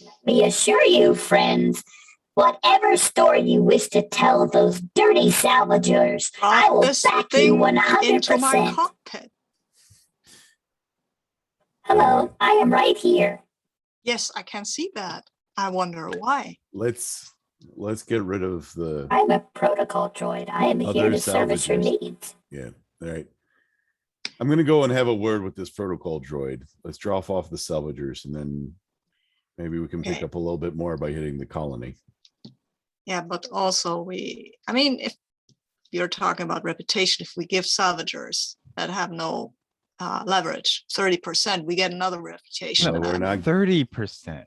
Let me assure you, friends, Whatever story you wish to tell of those dirty salvagers, I will This back you thing 100%. into my cockpit. Hello, I am right here. Yes, I can see that. I wonder why. Let's get rid of the I'm a protocol droid. I am here other to service your salvagers. needs. Yeah. All right. I'm gonna go and have a word with this protocol droid. Let's drop off the salvagers, and then maybe we can pick Okay. up a little bit more by hitting the colony. Yeah, but also I mean, if you're talking about reputation, if we give salvagers that have no leverage 30%, we get another reputation. No, we're and- not. 30%.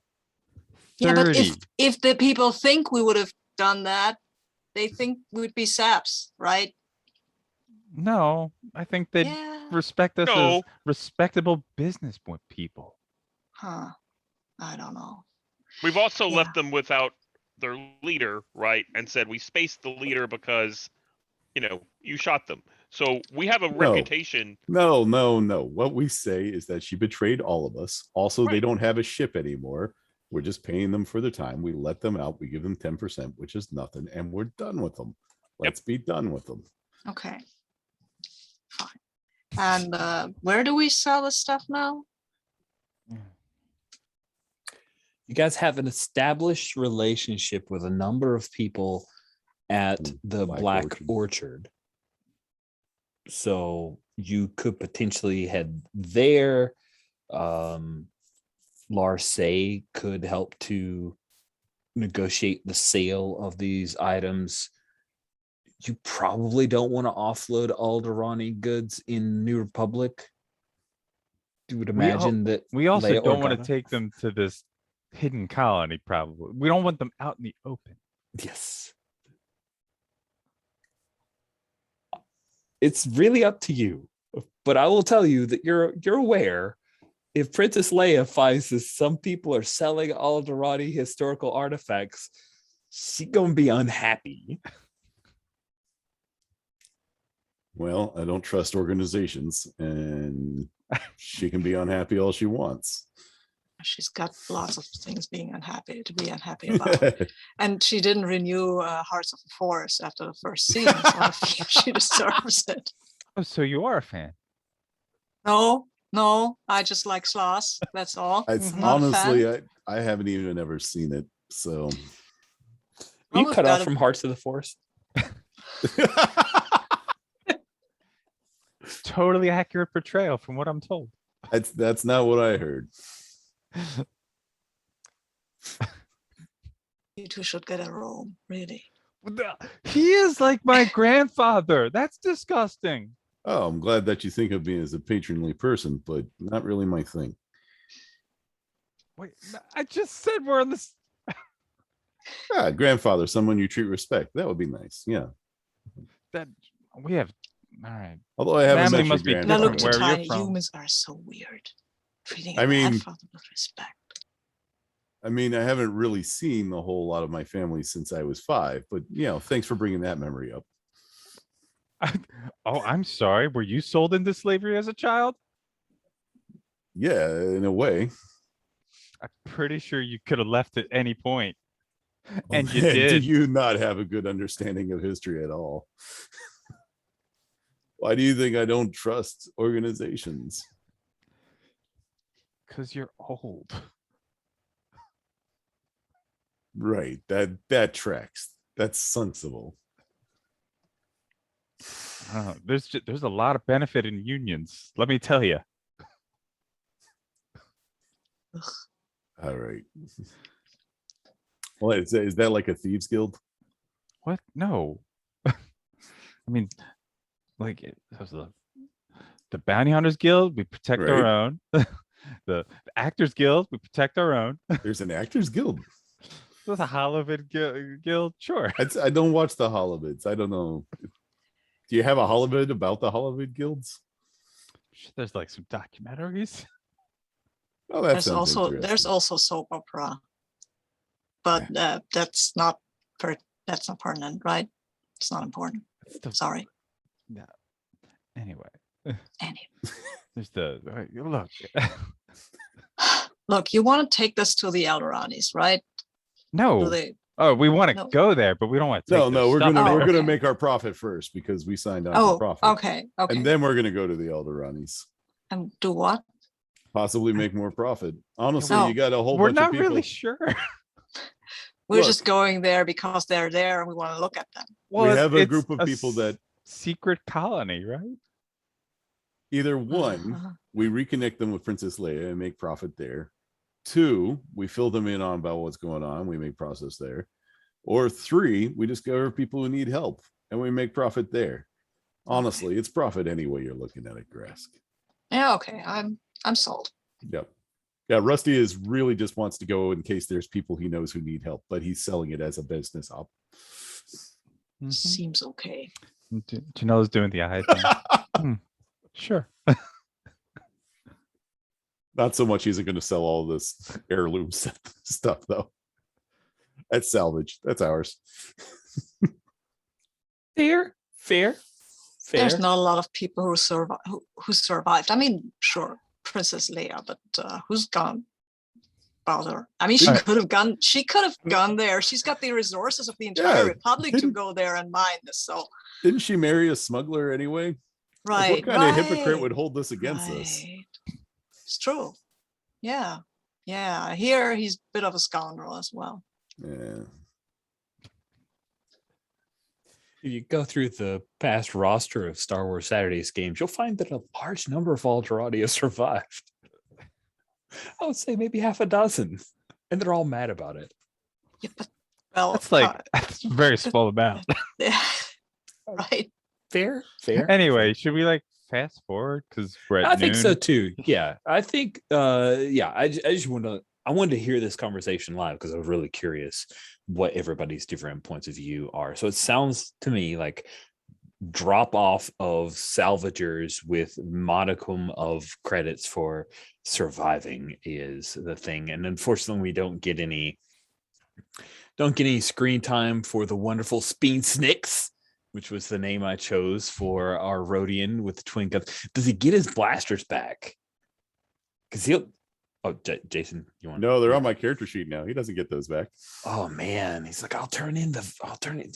Yeah, but 30. if the people think we would have done that, they think we'd be saps, right? No, I think they'd Yeah. respect us No. as respectable business people. Huh. I don't know. We've also Yeah. left them without their leader, right? And said we spaced the leader because, you shot them. So we have a No. reputation. No. What we say is that she betrayed all of us. Also, they Right. don't have a ship anymore. We're just paying them for the time. We let them out. We give them 10%, which is nothing, and we're done with them. Let's be done with them. Okay. Fine. And where do we sell this stuff now? You guys have an established relationship with a number of people at Mm, the Black Black Orchard. Orchard. So you could potentially head there. Larcey could help to negotiate the sale of these items. You probably don't want to offload Alderani goods in New Republic. You would imagine that We also Leia don't want to Organa- take them to this hidden colony, probably. We don't want them out in the open. Yes. It's really up to you. But I will tell you that you're aware if Princess Leia finds that some people are selling Alderani historical artifacts, she's gonna be unhappy. Well, I don't trust organizations, and she can be unhappy all she wants. She's got lots of things to be unhappy about. And she didn't renew Hearts of the Forest after the first season, so I feel she deserves it. Oh, so you are a fan. No, I just like Sloss. That's all. It's I'm not a fan. honestly, I haven't even ever seen it. So Were you we've cut got off a- from Hearts of the Forest? Totally accurate portrayal from what I'm told. that's not what I heard. You two should get a role, really. He is like my grandfather. That's disgusting. Oh, I'm glad that you think of me as a patronly person, but not really my thing. Wait, I just said we're on this. Ah, grandfather, someone you treat respect. That would be nice. Yeah. That we have. All right. Although I haven't Family met must be your Now different look, grandfather. where you're tiny from. humans are so weird. Treating I a mean- grandfather with respect. I mean, I haven't really seen a whole lot of my family since I was 5, but thanks for bringing that memory up. Oh, I'm sorry. Were you sold into slavery as a child? Yeah, in a way. I'm pretty sure you could have left at any point. And Oh, you man, did. Do you not have a good understanding of history at all? Why do you think I don't trust organizations? Because you're old. Right. That tracks. That's sensible. I don't know. There's a lot of benefit in unions. Let me tell you. All right. Well, is that like a thieves guild? What? No. I mean, like the Bounty Hunters Guild, we protect our Right. own. The Actors Guild, we protect our own. There's an actors guild. The Holovid Guild, sure. I don't watch the Holovids. I don't know. Do you have a Holovid about the Holovid guilds? There's like some documentaries. Oh, that sounds There's interesting. also soap opera, but that's not pertinent, right? It's not important. Sorry. Anyway, Anyway, there's look. look, you want to take this to the Elderanis, right? Do No, they? Oh, we want to No. go there, but we don't want to take No, we're stuff gonna Oh, we're gonna okay. make our profit first because we signed on for Oh, profit. okay. And then we're gonna go to the Elderanis. And do what? Possibly make more profit. Honestly, Oh. you got a whole We're bunch not of people. really sure. We're Look. just going there because they're there and we want to look at them. Well, have a it's group of people that- secret colony, right? Either one, Uh-huh. we reconnect them with Princess Leia and make profit there. 2, we fill them in on about what's going on. We make process there. Or 3, we discover people who need help and we make profit there. Honestly, it's profit any way you're looking at it, Grask. Yeah, okay. I'm sold. Yep. Yeah, Rusty is really just wants to go in case there's people he knows who need help, but he's selling it as a business op. Mhm. Seems okay. Janelle's doing the eye thing. Sure. Not so much he's going to sell all this heirloom stuff though. That's salvage. That's ours. Fair. There's not a lot of people who survived. I mean, sure, Princess Leia, but who's gone? Bother. I mean, she Didn't- could have gone. She could have gone there. She's got the resources of the entire Yeah, republic to didn't- go there and mine this. So, Didn't she marry a smuggler anyway? Like, right. what kind of hypocrite right, would hold this against us? right. It's true. Yeah. Yeah. Here he's a bit of a scoundrel as well. Yeah. If you go through the past roster of Star Wars Saturdays games, you'll find that a large number of Alterati have survived. I would say maybe half a dozen, and they're all mad about it. Yeah, but well, That's like that's a very small amount. yeah, right. Fair. Anyway, should we like fast forward because we're at I think so noon? too. Yeah, I think. I just wanted to hear this conversation live because I was really curious what everybody's different points of view are. So it sounds to me like drop off of salvagers with modicum of credits for surviving is the thing, and unfortunately, we don't get any screen time for the wonderful Speen Snicks, which was the name I chose for our Rhodian with the twin guns. Does he get his blasters back? Because he'll. Oh, Jason, you want? No, they're on my character sheet now. He doesn't get those back. Oh man, he's like, I'll turn it.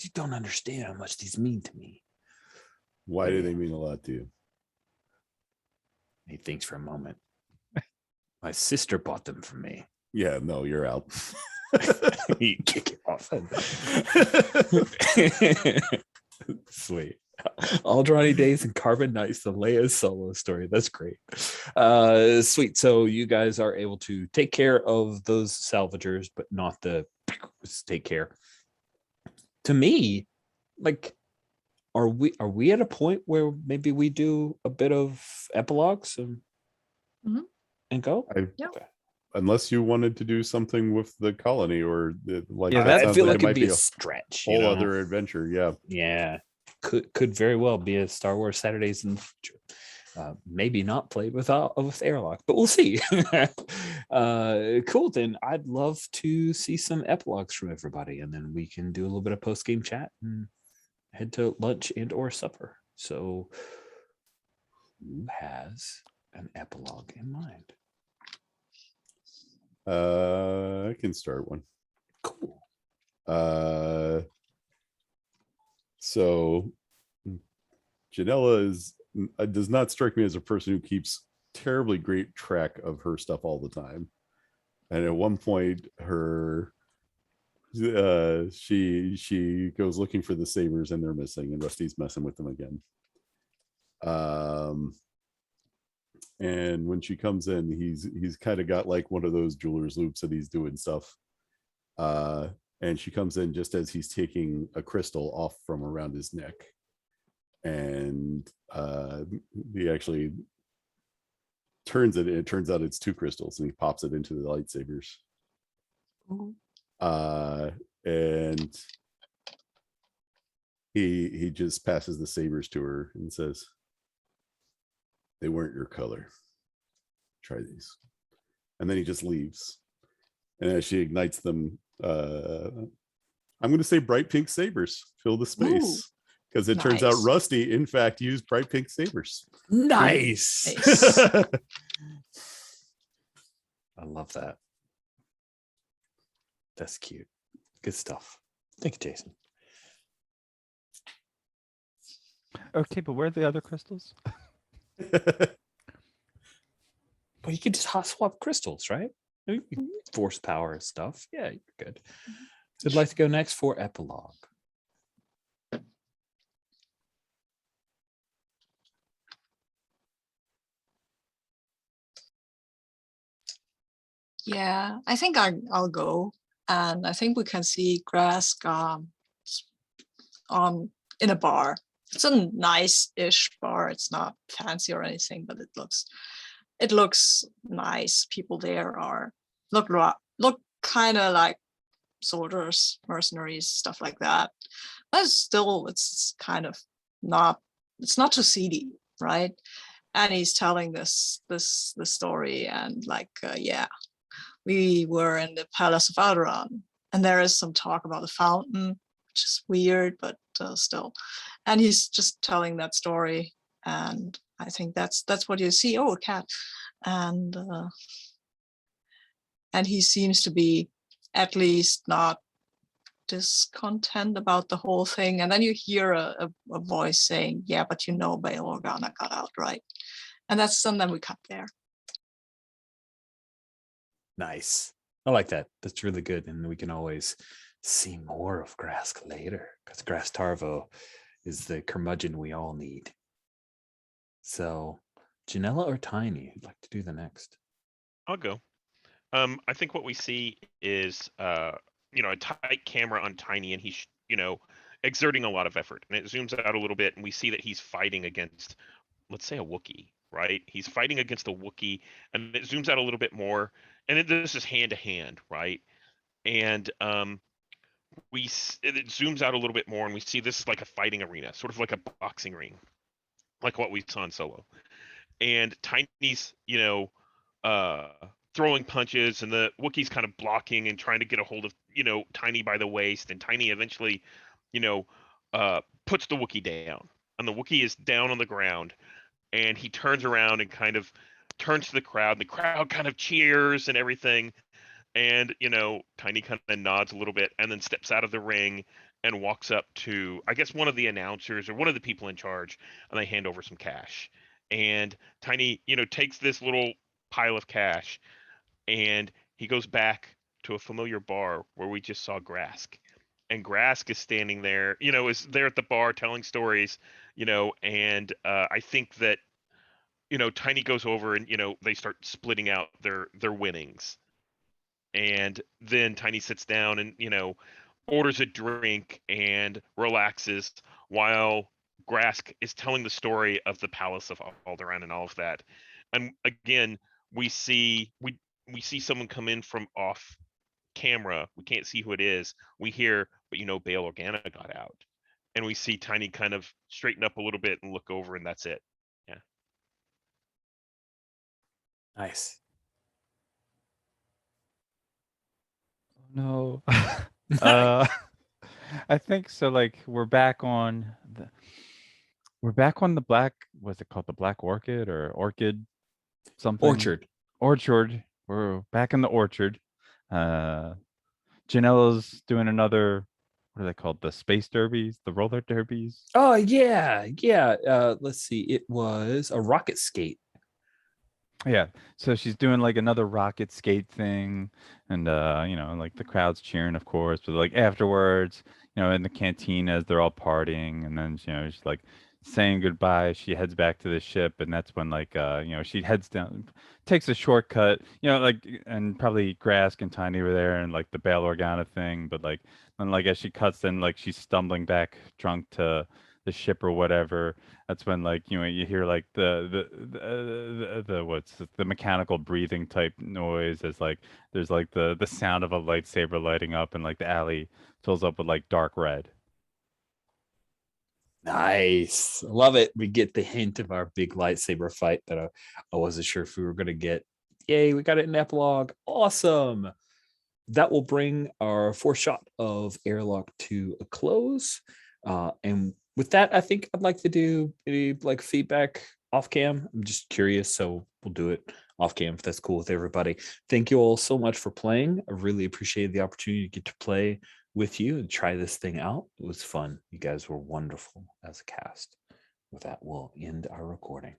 You don't understand how much these mean to me. Why do they mean a lot to you? He thinks for a moment. My sister bought them for me. Yeah, no, you're out. You kick it off. Sweet. Aldrani Days and Carbon Nights, the Leia solo story. That's great. Sweet. So you guys are able to take care of those salvagers, but not the take care. To me, like, are we at a point where maybe we do a bit of epilogues and go? Yeah. Okay. Unless you wanted to do something with the colony or like Yeah, that I sounds feel like like it might it'd be be a a stretch. whole other adventure. Yeah. Yeah, could very well be a Star Wars Saturdays in the future. Maybe not played with Airlock, but we'll see. Cool. Then I'd love to see some epilogues from everybody, and then we can do a little bit of post game chat and head to lunch and or supper. So, who has an epilogue in mind? I can start one. Cool. So Janella does not strike me as a person who keeps terribly great track of her stuff all the time. And at one point, she goes looking for the sabers and they're missing, and Rusty's messing with them again. And when she comes in, he's kind of got like one of those jeweler's loops that he's doing stuff. And she comes in just as he's taking a crystal off from around his neck. And he actually turns it, and it turns out it's 2 crystals, and he pops it into the lightsabers. And he just passes the sabers to her and says, "They weren't your color. Try these." And then he just leaves. And as she ignites them, I'm going to say bright pink sabers fill the space, because it turns out Nice. Rusty, in fact, used bright pink sabers. Nice. Nice. I love that. That's cute. Good stuff. Thank you, Jason. Okay, but where are the other crystals? But you can just hot swap crystals, right? You can force power and stuff. Yeah, you're good. So I'd like to go next for epilogue. Yeah, I think I'll go, and I think we can see Grask in a bar. It's a nice-ish bar. It's not fancy or anything, but it looks nice. People there look kind of like soldiers, mercenaries, stuff like that. But still, it's kind of not. It's not too seedy, right? And he's telling this story, and like, yeah, we were in the Palace of Alderaan, and there is some talk about the fountain, which is weird, but still. And he's just telling that story, and I think that's what you see. Oh, a cat, and he seems to be at least not discontent about the whole thing. And then you hear a voice saying, "Yeah, but you know, Bail Organa got out, right?" And then we cut there. Nice. I like that. That's really good. And we can always see more of Grask later, because Grask Tarvo is the curmudgeon we all need. So, Janella or Tiny, who'd like to do the next? I'll go. I think what we see is, a tight camera on Tiny, and he's, exerting a lot of effort. And it zooms out a little bit, and we see that he's fighting against, let's say, a Wookiee, right? He's fighting against a Wookiee, and it zooms out a little bit more, and this is hand to hand, right? And it zooms out a little bit more, and we see this is like a fighting arena, sort of like a boxing ring, like what we saw in Solo. And Tiny's, throwing punches, and the Wookiee's kind of blocking and trying to get a hold of, Tiny by the waist, and Tiny eventually, puts the Wookiee down, and the Wookiee is down on the ground, and he turns around and kind of turns to the crowd. The crowd kind of cheers and everything, and Tiny kind of nods a little bit, and then steps out of the ring and walks up to, I guess, one of the announcers or one of the people in charge, and they hand over some cash. And Tiny, takes this little pile of cash, and he goes back to a familiar bar where we just saw Grask. And Grask is standing there, is there at the bar telling stories, and I think that, Tiny goes over and, they start splitting out their winnings. And then Tiny sits down and, orders a drink and relaxes while Grask is telling the story of the Palace of Alderaan and all of that. And again, we see someone come in from off camera. We can't see who it is. We hear, but Bail Organa got out. And we see Tiny kind of straighten up a little bit and look over, and that's it. Yeah. Nice. No. I think so. Like we're back on the black. What's it called? The Black Orchid or Orchid something? Orchard. We're back in the orchard. Janella's doing another. What are they called? The space derbies, the roller derbies. Oh yeah. Let's see. It was a rocket skate. Yeah, so she's doing like another rocket skate thing, and like the crowd's cheering, of course, but like afterwards, in the canteen as they're all partying, and then she's like saying goodbye. She heads back to the ship, and that's when like she heads down, takes a shortcut, like, and probably Grask and Tiny were there, and like the Bail Organa thing, but like then like as she cuts in, like she's stumbling back drunk to the ship or whatever. That's when like you hear like the mechanical breathing type noise, as like there's like the sound of a lightsaber lighting up, and like the alley fills up with like dark red. Nice. Love it. We get the hint of our big lightsaber fight that I wasn't sure if we were going to get. Yay, we got it in epilogue. Awesome. That will bring our fourth shot of Airlock to a close. And with that, I think I'd like to do like feedback off cam. I'm just curious, so we'll do it off cam if that's cool with everybody. Thank you all so much for playing. I really appreciated the opportunity to get to play with you and try this thing out. It was fun. You guys were wonderful as a cast. With that, we'll end our recording.